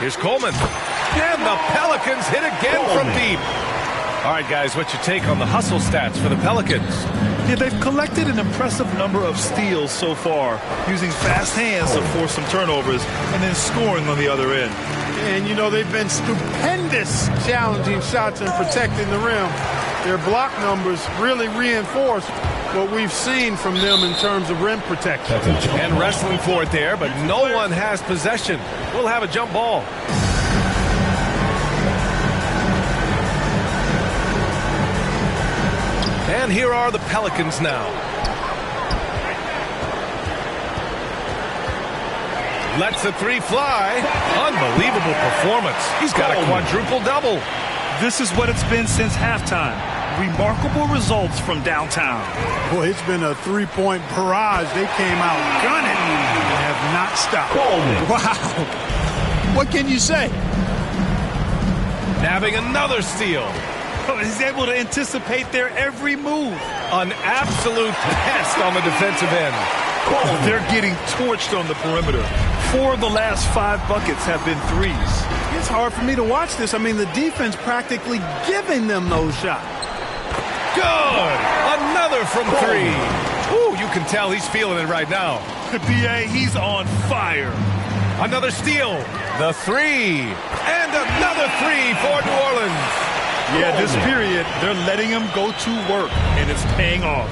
Here's Coleman. And the Pelicans hit again from deep. All right, guys, what's your take on the hustle stats for the Pelicans? Yeah, they've collected an impressive number of steals so far, using fast hands to force some turnovers and then scoring on the other end. And, you know, they've been stupendous challenging shots and protecting the rim. Their block numbers really reinforce what we've seen from them in terms of rim protection. And wrestling for it there, but no one has possession. We'll have a jump ball. And here are the Pelicans now. Lets the three fly. Unbelievable performance. He's got a quadruple double. This is what it's been since halftime. Remarkable results from downtown. Boy, it's been a three-point barrage. They came out gunning and have not stopped. Wow. What can you say? Nabbing another steal. He's able to anticipate their every move. An absolute pest on the defensive end. They're getting torched on the perimeter. 4 of the last 5 buckets have been threes. It's hard for me to watch this. I mean, the defense practically giving them those shots. Good. Another from 3. Ooh, you can tell he's feeling it right now. B.A., he's on fire. Another steal. The 3. And another 3 for New Orleans. Yeah, this period, they're letting him go to work, and it's paying off.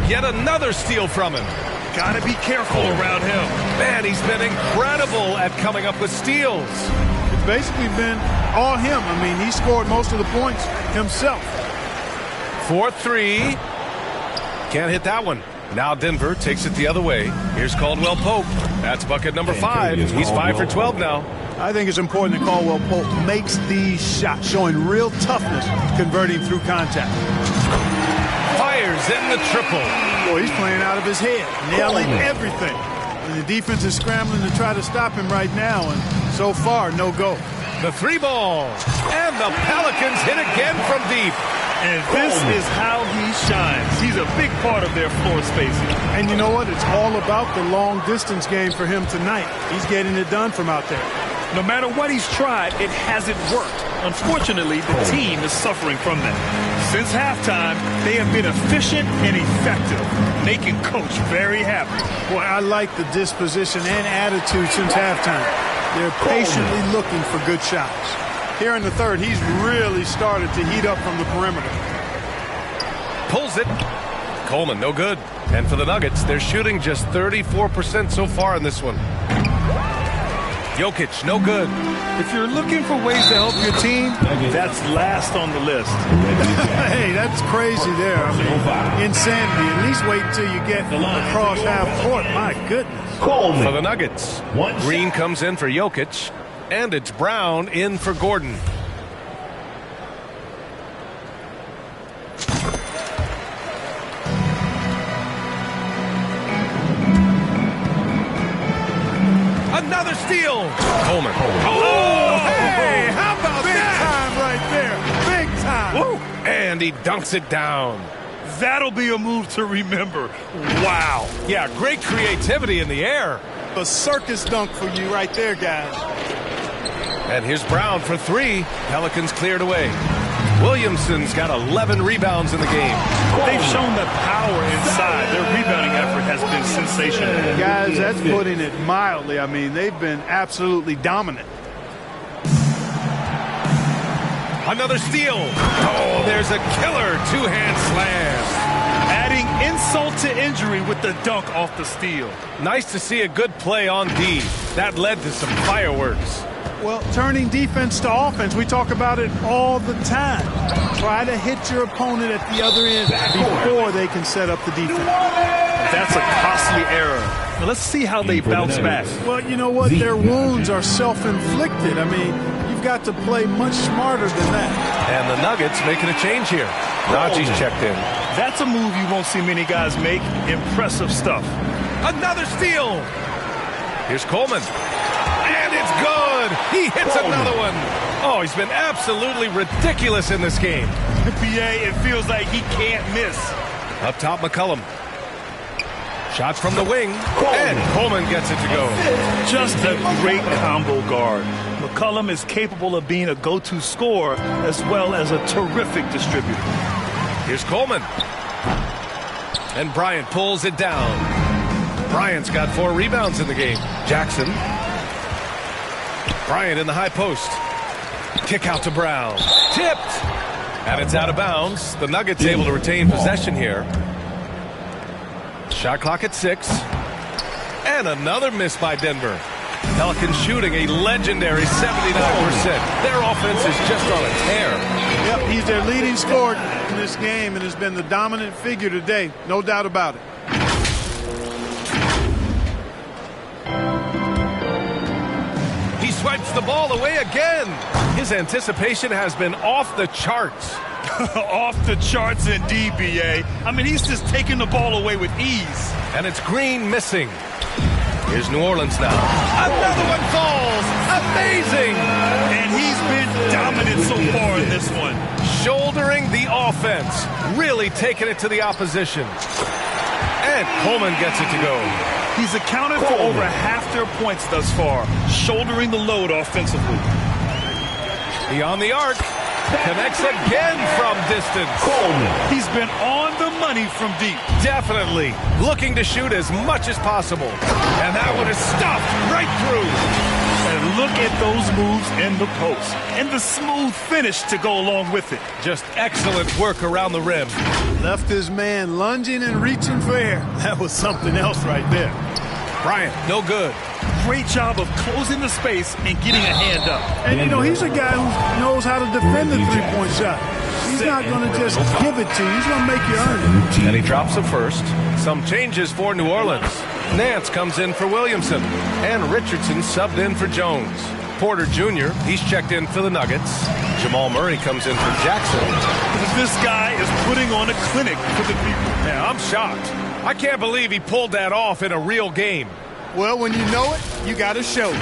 Yet another steal from him. Gotta be careful around him. Man, he's been incredible at coming up with steals. It's basically been all him. I mean, he scored most of the points himself. 4-3. Can't hit that one. Now Denver takes it the other way. Here's Caldwell Pope. That's bucket number 5. He's 5 for 12 now. I think it's important that Caldwell Pope makes these shots, showing real toughness, converting through contact. Fires in the triple. Boy, he's playing out of his head, nailing everything. And the defense is scrambling to try to stop him right now, and so far, no go. The 3 ball. And the Pelicans hit again from deep. And this is how he shines. He's a big part of their floor spacing. And you know what? It's all about the long distance game for him tonight. He's getting it done from out there. No matter what he's tried, it hasn't worked. Unfortunately, the team is suffering from that. Since halftime, they have been efficient and effective, making Coach very happy. Boy, I like the disposition and attitude since halftime. They're patiently looking for good shots. Here in the third, he's really started to heat up from the perimeter. Pulls it. Coleman, no good. And for the Nuggets, they're shooting just 34% so far in this one. Jokic, no good. If you're looking for ways to help your team, that's last on the list. Hey, that's crazy there. I mean, insanity. At least wait until you get across half court. My goodness. Coleman. For the Nuggets, Green comes in for Jokic, and it's Brown in for Gordon. Another steal. Coleman. Oh, hey, how about that? Big time right there. Big time. Woo. And he dunks it down. That'll be a move to remember. Wow. Yeah, great creativity in the air. A circus dunk for you right there, guys. And here's Brown for three. Pelicans cleared away. Williamson's got 11 rebounds in the game. They've shown the power inside. Their rebounding effort has been sensational. Guys, that's putting it mildly. I mean, they've been absolutely dominant. Another steal. Oh, there's a killer two-hand slam. Adding insult to injury with the dunk off the steal. Nice to see a good play on D. That led to some fireworks. Well, turning defense to offense, we talk about it all the time. Try to hit your opponent at the other end before they can set up the defense. That's a costly error. Now let's see how they bounce back. Well, you know what? Their wounds are self-inflicted. I mean, you've got to play much smarter than that. And the Nuggets making a change here. Raji's checked in. That's a move you won't see many guys make. Impressive stuff. Another steal. Here's Coleman. And it's good. He hits another one. Oh, he's been absolutely ridiculous in this game. BA, it feels like he can't miss. Up top, McCollum. Shots from the wing. And Coleman gets it to go. Just a great combo guard. McCollum is capable of being a go-to scorer as well as a terrific distributor. Here's Coleman. And Bryant pulls it down. Bryant's got 4 rebounds in the game. Jackson. Bryant in the high post. Kick out to Brown. Tipped. And it's out of bounds. The Nuggets able to retain possession here. Shot clock at 6. And another miss by Denver. Pelicans shooting a legendary 79%. Their offense is just on a tear. Yep, he's their leading scorer in this game and has been the dominant figure today. No doubt about it. He swipes the ball away again. His anticipation has been off the charts. Off the charts indeed, BA. I mean, he's just taking the ball away with ease. And it's Green missing. Here's New Orleans now. Another one falls. Amazing. And he's been dominant so far in this one. Shouldering the offense. Really taking it to the opposition. And Coleman gets it to go. He's accounted for over half their points thus far, shouldering the load offensively. Beyond the arc. Connects again from distance. Coleman. He's been on the money from deep. Definitely. Looking to shoot as much as possible. And that one is stuffed right through. And look at those moves in the post. And the smooth finish to go along with it. Just excellent work around the rim. Left his man lunging and reaching for air. That was something else right there. Bryant, no good. Great job of closing the space and getting a hand up. And, you know, he's a guy who knows how to defend the three-point shot. He's not going to just give it to you. He's going to make you earn it. And he drops it first. Some changes for New Orleans. Nance comes in for Williamson. And Richardson subbed in for Jones. Porter Jr., he's checked in for the Nuggets. Jamal Murray comes in for Jackson. This guy is putting on a clinic for the people. Yeah, I'm shocked. I can't believe he pulled that off in a real game. Well, when you know it, you got to show it.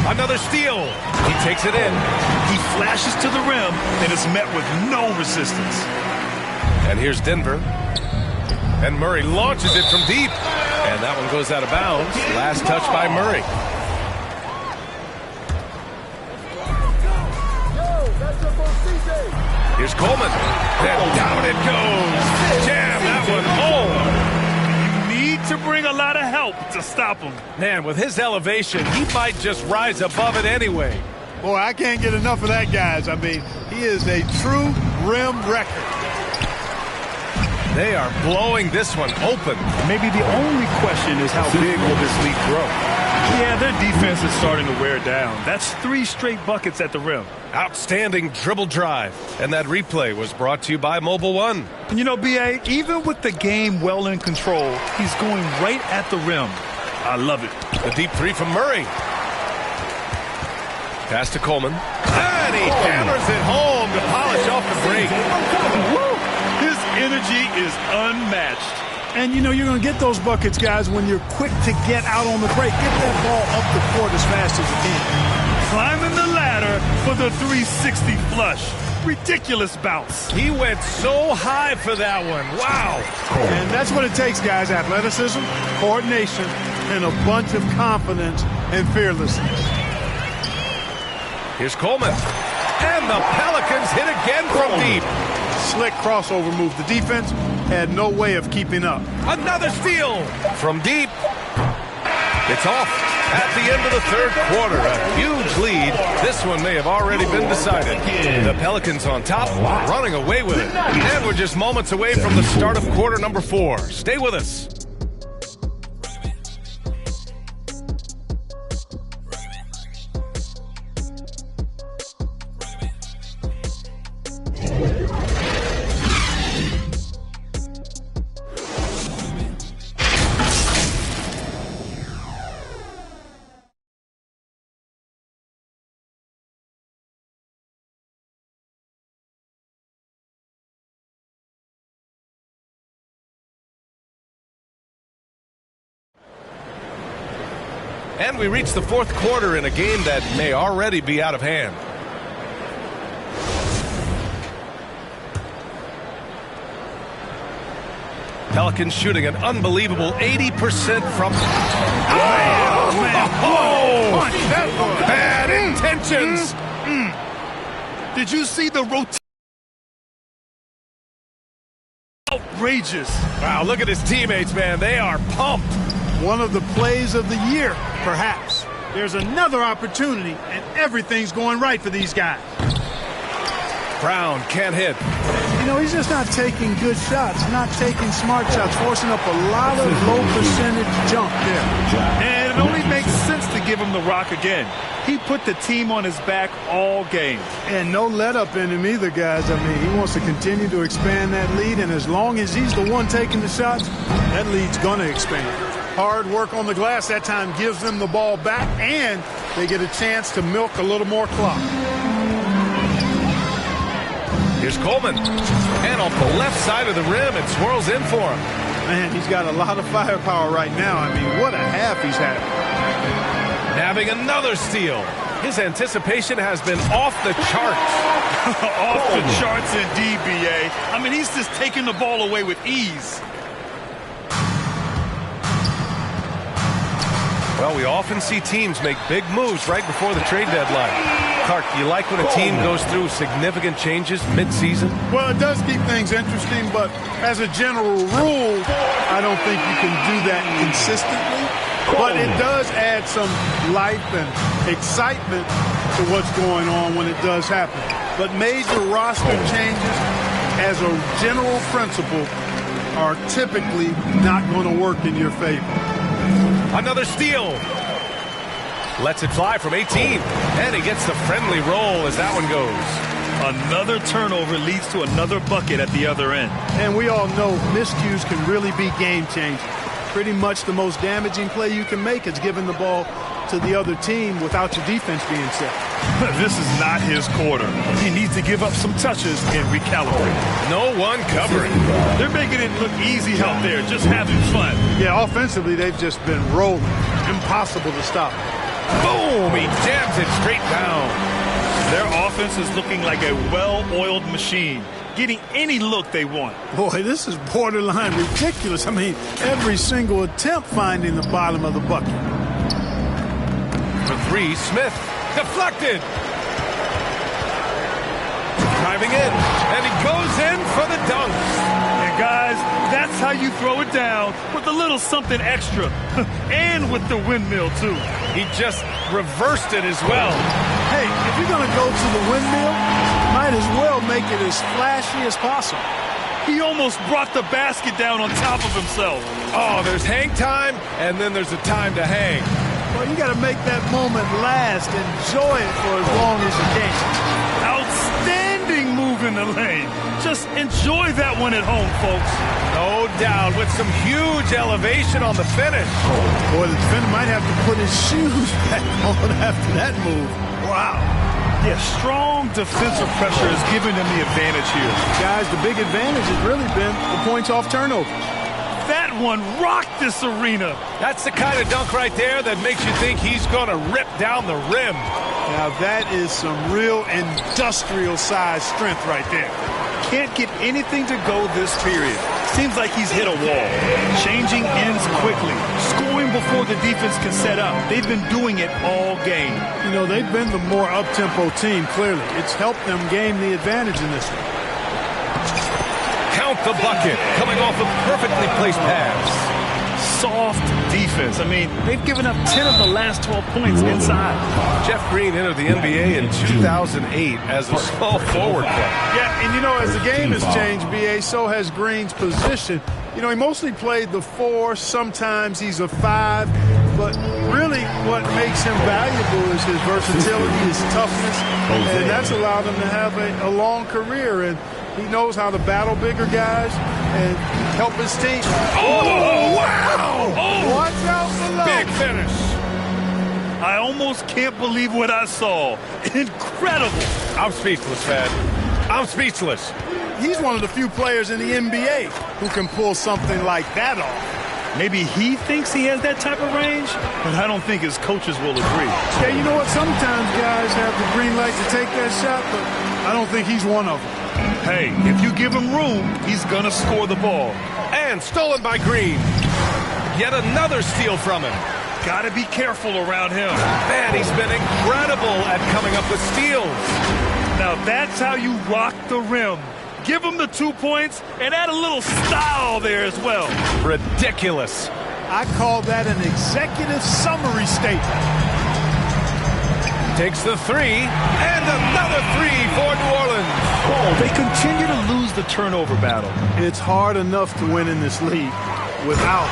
Another steal. He takes it in. He flashes to the rim and is met with no resistance. And here's Denver. And Murray launches it from deep. And that one goes out of bounds. Last touch by Murray. Here's Coleman. And down it goes. Jam that one home. You need to bring a lot of help to stop him. Man, with his elevation, he might just rise above it anyway. Boy, I can't get enough of that, guys. I mean, he is a true rim wrecker. They are blowing this one open. Maybe the only question is how big will this lead grow? Yeah, their defense is starting to wear down. That's 3 straight buckets at the rim. Outstanding dribble drive. And that replay was brought to you by Mobile One. And you know, BA, even with the game well in control, he's going right at the rim. I love it. The deep 3 from Murray. Pass to Coleman. And he hammers it home to polish off the break. His energy is unmatched. And, you know, you're going to get those buckets, guys, when you're quick to get out on the break. Get that ball up the court as fast as you can. Climbing the ladder for the 360 flush. Ridiculous bounce. He went so high for that one. Wow. And that's what it takes, guys. Athleticism, coordination, and a bunch of confidence and fearlessness. Here's Coleman. And the Pelicans hit again from deep. Slick crossover move. The defense had no way of keeping up. Another steal from deep. It's off at the end of the third quarter. A huge lead. This one may have already been decided. The Pelicans on top, running away with it. And we're just moments away from the start of quarter number 4. Stay with us. And we reach the fourth quarter in a game that may already be out of hand. Pelicans shooting an unbelievable 80% from... Bad intentions! Did you see the rotation? Outrageous. Wow, look at his teammates, man. They are pumped. One of the plays of the year, perhaps. There's another opportunity, and everything's going right for these guys. Brown can't hit. You know, he's just not taking good shots, not taking smart shots, forcing up a lot of low percentage jump there. And it only makes sense to give him the rock again. He put the team on his back all game. And no let up in him either, guys. I mean, he wants to continue to expand that lead, and as long as he's the one taking the shots, that lead's going to expand. Hard work on the glass that time gives them the ball back, and they get a chance to milk a little more clock. Here's Coleman. And off the left side of the rim, it swirls in for him. Man, he's got a lot of firepower right now. I mean, what a half he's had. Having another steal. His anticipation has been off the charts. Off the charts indeed, B.A. I mean, he's just taking the ball away with ease. Well, we often see teams make big moves right before the trade deadline. Clark, do you like when a team goes through significant changes mid-season? Well, it does keep things interesting, but as a general rule, I don't think you can do that consistently. But it does add some life and excitement to what's going on when it does happen. But major roster changes, as a general principle, are typically not going to work in your favor. Another steal. Lets it fly from 18. And he gets the friendly roll as that one goes. Another turnover leads to another bucket at the other end. And we all know miscues can really be game-changing. Pretty much the most damaging play you can make is giving the ball to the other team without your defense being set. This is not his quarter. He needs to give up some touches and recalibrate. No one covering. They're making it look easy out there, just having fun. Yeah, offensively, they've just been rolling. Impossible to stop. Boom! He jams it straight down. Their offense is looking like a well-oiled machine, getting any look they want. Boy, this is borderline ridiculous. I mean, every single attempt finding the bottom of the bucket. For three, Smith. Deflected. Driving in. And he goes in for the dunk. And guys, that's how you throw it down, with a little something extra. And with the windmill, too. He just reversed it as well. Hey, if you're going to go to the windmill, might as well make it as flashy as possible. He almost brought the basket down on top of himself. Oh, there's hang time, and then there's a time to hang. Well, you got to make that moment last. Enjoy it for as long as you can. Outstanding move in the lane. Just enjoy that one at home, folks. No doubt, with some huge elevation on the finish. Boy, the defender might have to put his shoes back on after that move. Wow. Yeah, strong defensive pressure has given them the advantage here. Guys, the big advantage has really been the points off turnovers. That one rocked this arena. That's the kind of dunk right there that makes you think he's going to rip down the rim. Now, that is some real industrial-sized strength right there. Can't get anything to go this period. seems like he's hit a wall. Changing ends quickly, scoring before the defense can set up. They've been doing it all game. You know, they've been the more up-tempo team, clearly. It's helped them gain the advantage in this one. Count the bucket, coming off a perfectly placed pass. Soft defense. I mean, they've given up 10 of the last 12 points inside. Jeff Green entered the NBA in 2008 as a small forward player. Yeah, and you know, as the game has changed, B.A., so has Green's position. You know, he mostly played the 4. Sometimes he's a 5. But really what makes him valuable is his versatility, his toughness. And that's allowed him to have a long career. And he knows how to battle bigger guys and help his team. Oh, wow! Oh, watch out below. Big finish. I almost can't believe what I saw. Incredible. I'm speechless, man. I'm speechless. He's one of the few players in the NBA who can pull something like that off. Maybe he thinks he has that type of range, but I don't think his coaches will agree. Yeah, you know what? Sometimes guys have the green light to take that shot, but I don't think he's one of them. Hey, if you give him room, he's going to score the ball. And stolen by Green. Yet another steal from him. Got to be careful around him. Man, he's been incredible at coming up with steals. Now that's how you rock the rim. Give him the 2 points and add a little style there as well. Ridiculous. I call that an executive summary statement. Takes the 3, and another 3 for New Orleans. Oh, they continue to lose the turnover battle. It's hard enough to win in this league without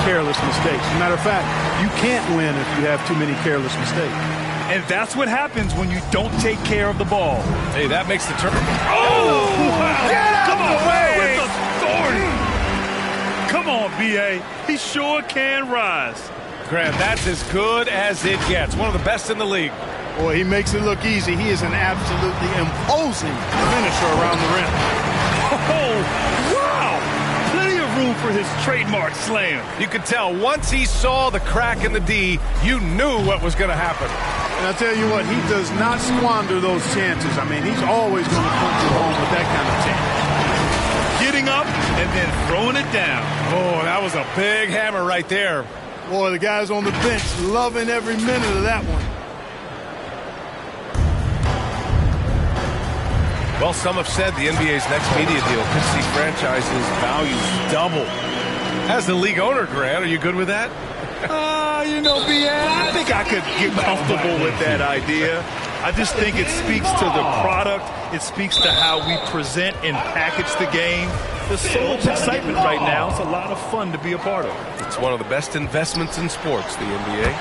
careless mistakes. As a matter of fact, you can't win if you have too many careless mistakes. And that's what happens when you don't take care of the ball. Hey, that makes the turn. Oh! Get Come on, away! with authority. Come on, B.A. He sure can rise. Graham, that's as good as it gets. One of the best in the league. Boy, he makes it look easy. He is an absolutely imposing finisher around the rim. Oh, wow! Plenty of room for his trademark slam. You could tell once he saw the crack in the D, you knew what was going to happen. And I'll tell you what, he does not squander those chances. I mean, he's always going to punch it home with that kind of chance. Getting up and then throwing it down. Oh, that was a big hammer right there. Boy, the guys on the bench loving every minute of that one. Well, some have said the NBA's next media deal could see franchises' values double. As the league owner, Grant, are you good with that? You know, B.A., I think I could get comfortable with that idea. I just think it speaks to the product. It speaks to how we present and package the game. There's so much excitement right now. It's a lot of fun to be a part of. It's one of the best investments in sports, the NBA.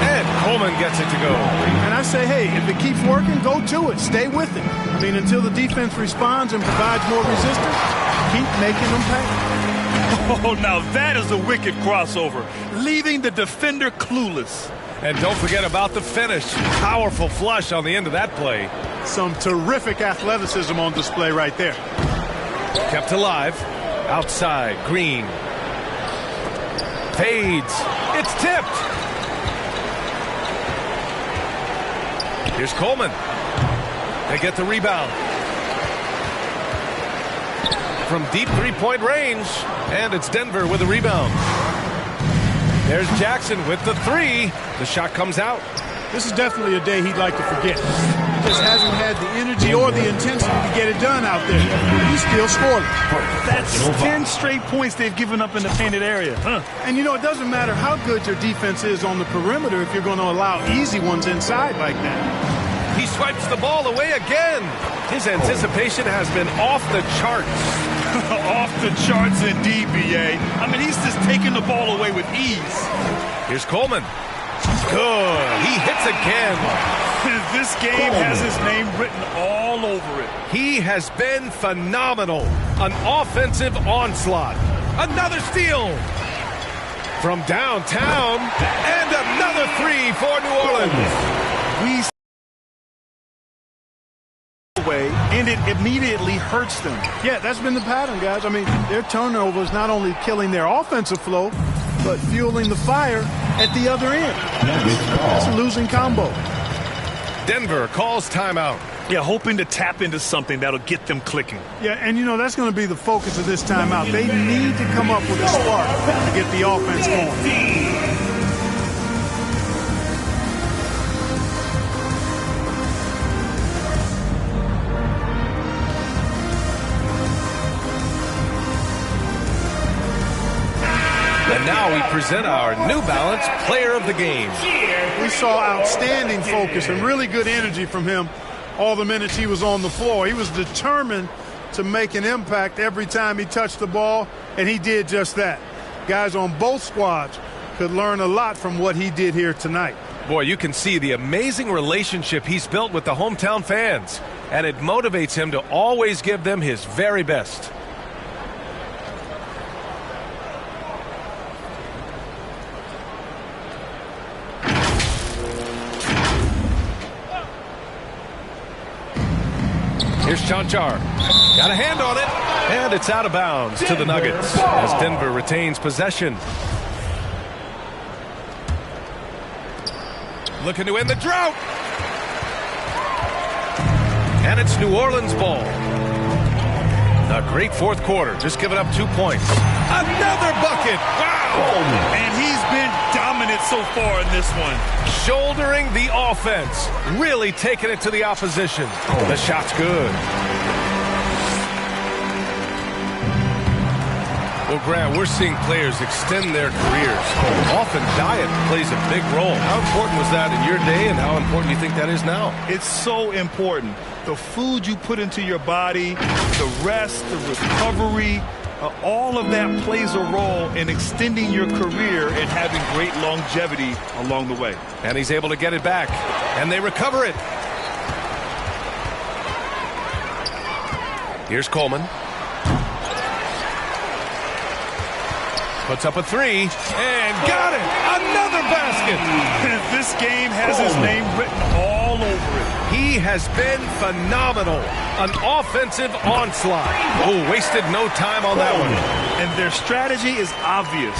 And Coleman gets it to go. And I say, hey, if it keeps working, go to it. Stay with it. I mean, until the defense responds and provides more resistance, keep making them pay. Oh, now that is a wicked crossover, leaving the defender clueless. And don't forget about the finish. Powerful flush on the end of that play. Some terrific athleticism on display right there. Kept alive. Outside, Green. Fades. It's tipped. Here's Coleman. They get the rebound. From deep three-point range. And it's Denver with a rebound. There's Jackson with the 3. The shot comes out. This is definitely a day he'd like to forget. He just hasn't had the energy or the intensity to get it done out there. He's still scoring. That's 10 straight points they've given up in the painted area. And, you know, it doesn't matter how good your defense is on the perimeter if you're going to allow easy ones inside like that. He swipes the ball away again. His anticipation has been off the charts. Off the charts indeed, B.A. I mean, he's just taking the ball away with ease. Here's Coleman. Good. He hits again. This game has his name written all over it. He has been phenomenal. An offensive onslaught. Another steal. From downtown. And another 3 for New Orleans. And it immediately hurts them. Yeah, that's been the pattern, guys. I mean, their turnovers not only killing their offensive flow, but fueling the fire at the other end. That's a losing combo. Denver calls timeout. Yeah, hoping to tap into something that'll get them clicking. Yeah, and that's going to be the focus of this timeout. They need to come up with a spark to get the offense going. And now we present our New Balance Player of the Game. We saw outstanding focus and really good energy from him all the minutes he was on the floor. He was determined to make an impact every time he touched the ball, and he did just that. Guys on both squads could learn a lot from what he did here tonight. Boy, you can see the amazing relationship he's built with the hometown fans, and it motivates him to always give them his very best. Here's Chanchar. Got a hand on it, and it's out of bounds to the Nuggets as Denver retains possession. Looking to end the drought. And it's New Orleans ball. A great fourth quarter, just giving up 2 points. Another bucket. Wow. And he's been dominant so far in this one. Shouldering the offense, really taking it to the opposition. The shot's good. Well, Grant, we're seeing players extend their careers. Often diet plays a big role. How important was that in your day, and how important do you think that is now? It's so important. The food you put into your body, the rest, the recovery, all of that plays a role in extending your career and having great longevity along the way. And he's able to get it back, and they recover it. Here's Coleman. Puts up a three, and got it! Another basket! This game has his name written all over it. He has been phenomenal. An offensive onslaught. Oh, wasted no time on that one. And their strategy is obvious.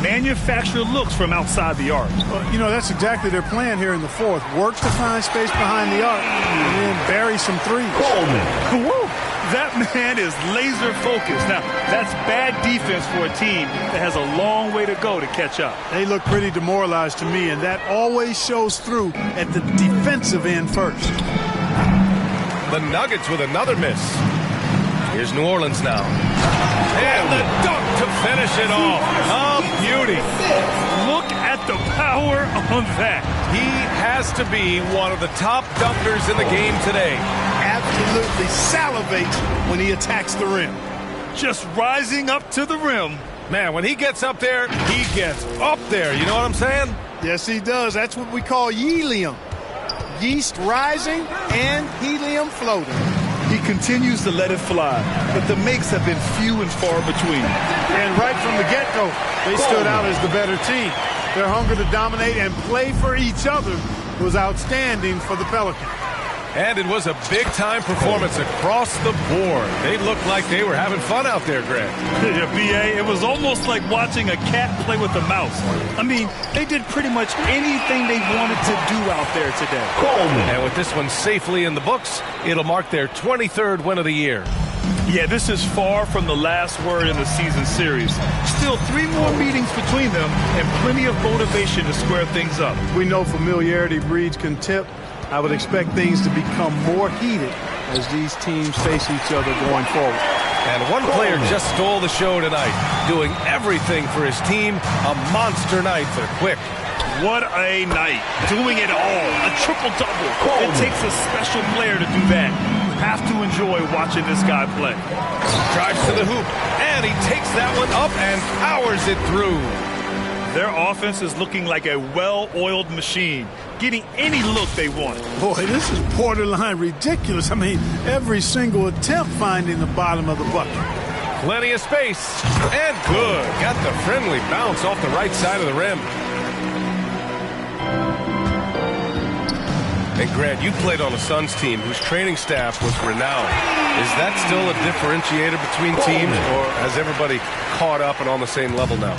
Manufacture looks from outside the arc. That's exactly their plan here in the fourth. Work to find space behind the arc and then bury some threes. Coleman. Woo! That man is laser focused. Now, that's bad defense for a team that has a long way to go to catch up. They look pretty demoralized to me, and that always shows through at the defensive end first. The Nuggets with another miss. Here's New Orleans now. And the dunk to finish it off. A beauty. Look at the power on that. He has to be one of the top dunkers in the game today. Absolutely salivates when he attacks the rim. Just rising up to the rim. Man, when he gets up there, he gets up there. You know what I'm saying? Yes, he does. That's what we call helium. Yeast rising and helium floating. He continues to let it fly, but the makes have been few and far between. And right from the get-go, they stood out as the better team. Their hunger to dominate and play for each other was outstanding for the Pelicans. And it was a big-time performance across the board. They looked like they were having fun out there, Grant. Yeah, B.A., it was almost like watching a cat play with a mouse. I mean, they did pretty much anything they wanted to do out there today. Coleman. And with this one safely in the books, it'll mark their 23rd win of the year. Yeah, this is far from the last word in the season series. Still 3 more meetings between them and plenty of motivation to square things up. We know familiarity breeds contempt. I would expect things to become more heated as these teams face each other going forward. And one player just stole the show tonight, doing everything for his team. A monster night for Quick. What a night. Doing it all. A triple-double. It takes a special player to do that. You have to enjoy watching this guy play. Drives to the hoop, and he takes that one up and powers it through. Their offense is looking like a well-oiled machine, getting any look they want. Boy, this is borderline ridiculous. I mean, every single attempt finding the bottom of the bucket. Plenty of space, and good. Got the friendly bounce off the right side of the rim. And Grant, you played on a Suns team whose training staff was renowned. Is that still a differentiator between teams, or has everybody caught up and on the same level now?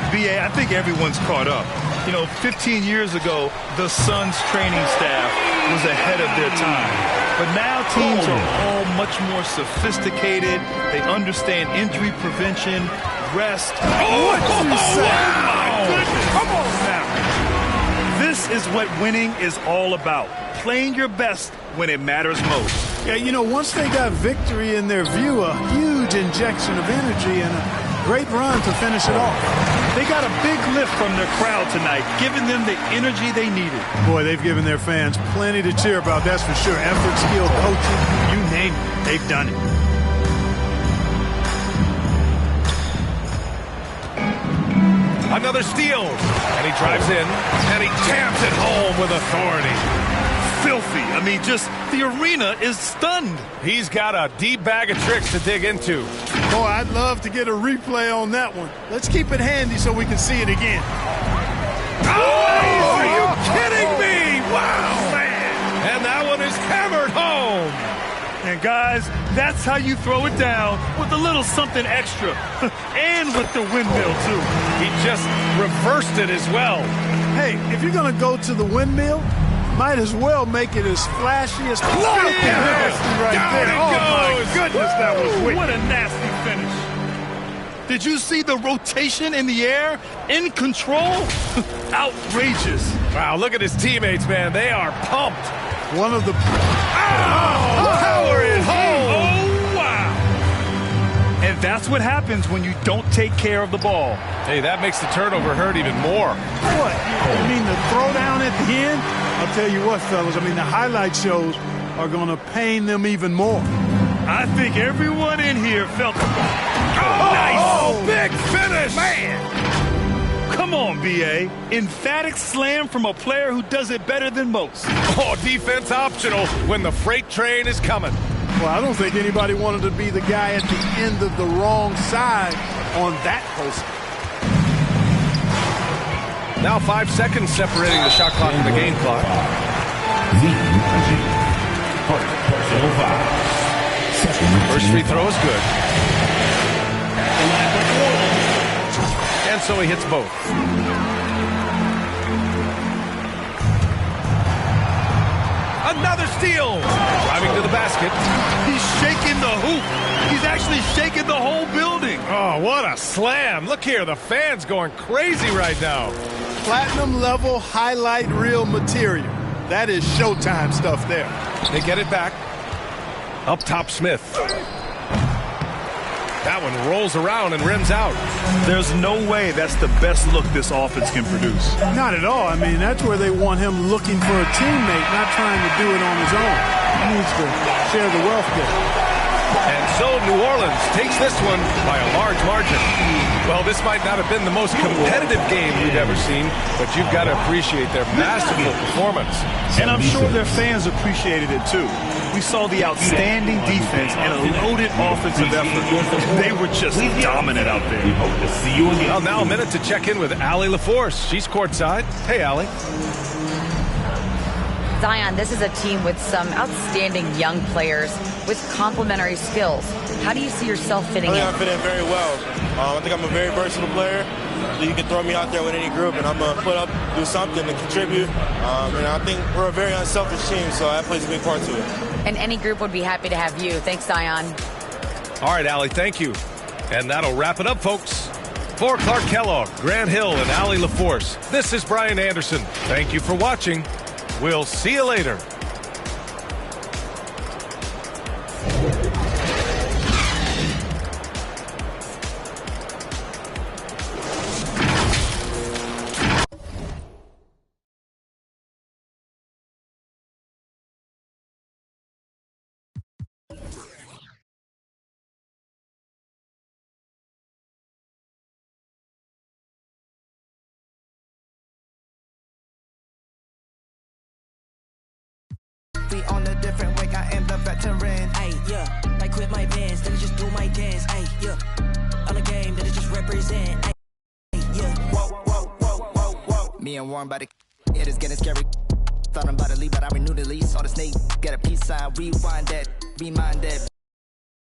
B.A., I think everyone's caught up. 15 years ago, the Suns training staff was ahead of their time. But now teams are all much more sophisticated. They understand injury prevention, rest. Oh, what you say? My goodness. Come on now. This is what winning is all about. Playing your best when it matters most. Yeah, you know, once they got victory in their view, a huge injection of energy and a great run to finish it off. They got a big lift from their crowd tonight, giving them the energy they needed. Boy, they've given their fans plenty to cheer about, that's for sure. Effort, skill, coaching, you name it, they've done it. Another steal, and he drives in, and he jams it home with authority. Filthy. I mean, just the arena is stunned. He's got a deep bag of tricks to dig into. Boy, I'd love to get a replay on that one. Let's keep it handy so we can see it again. Oh, are you kidding me? Wow, man. And that one is hammered home. And guys, that's how you throw it down, with a little something extra. And with the windmill, too. He just reversed it as well. Hey, if you're going to go to the windmill, might as well make it as flashy as possible. Right Down there. it Oh, goes. my goodness, that was wicked. What a nasty finish. Did you see the rotation in the air? In control? Outrageous. Wow, look at his teammates, man. They are pumped. One of the... Power it home. Oh, wow. And that's what happens when you don't take care of the ball. Hey, that makes the turnover hurt even more. What? You mean the throwdown at the end? I'll tell you what, fellas. I mean, the highlight shows are going to pain them even more. I think everyone in here felt the ball. Oh, big finish. Man. Come on, B.A. Emphatic slam from a player who does it better than most. Oh, defense optional when the freight train is coming. Well, I don't think anybody wanted to be the guy at the end of the wrong side on that post. Now 5 seconds separating the shot clock and the game clock. First free throw is good. And so he hits both. Another steal. Driving to the basket. He's shaking the hoop. He's actually shaking the whole building. Oh, what a slam. Look here, the fans going crazy right now. Platinum level highlight reel material. That is Showtime stuff there. They get it back. Up top, Smith. That one rolls around and rims out. There's no way that's the best look this offense can produce. Not at all. I mean, that's where they want him looking for a teammate, not trying to do it on his own. He needs to share the wealth there. And so New Orleans takes this one by a large margin. Well, this might not have been the most competitive game we've ever seen, but you've got to appreciate their masterful performance. And I'm sure their fans appreciated it too. We saw the outstanding defense and a loaded offensive effort. They were just dominant out there. Well, now a minute to check in with Allie LaForce. She's courtside. Hey, Allie. Zion, this is a team with some outstanding young players with complementary skills. How do you see yourself fitting in? I think I fit in very well. I think I'm a very versatile player. So you can throw me out there with any group, and I'm going to put up, do something to contribute. And I think we're a very unselfish team, so that plays a big part to it. And any group would be happy to have you. Thanks, Zion. All right, Allie, thank you. And that'll wrap it up, folks. For Clark Kellogg, Grant Hill, and Allie LaForce, this is Brian Anderson. Thank you for watching. We'll see you later. We on a different wing, I am the veteran. Ay, yeah, I quit my bands, then just do my dance. Ay, yeah, on the game, then just represent. Ay, yeah, whoa, whoa, whoa, whoa, whoa. Me and Warren by the it is getting scary. Thought I'm about to leave, but I renewed the lease. All the snake, get a peace sign, rewind that, remind that.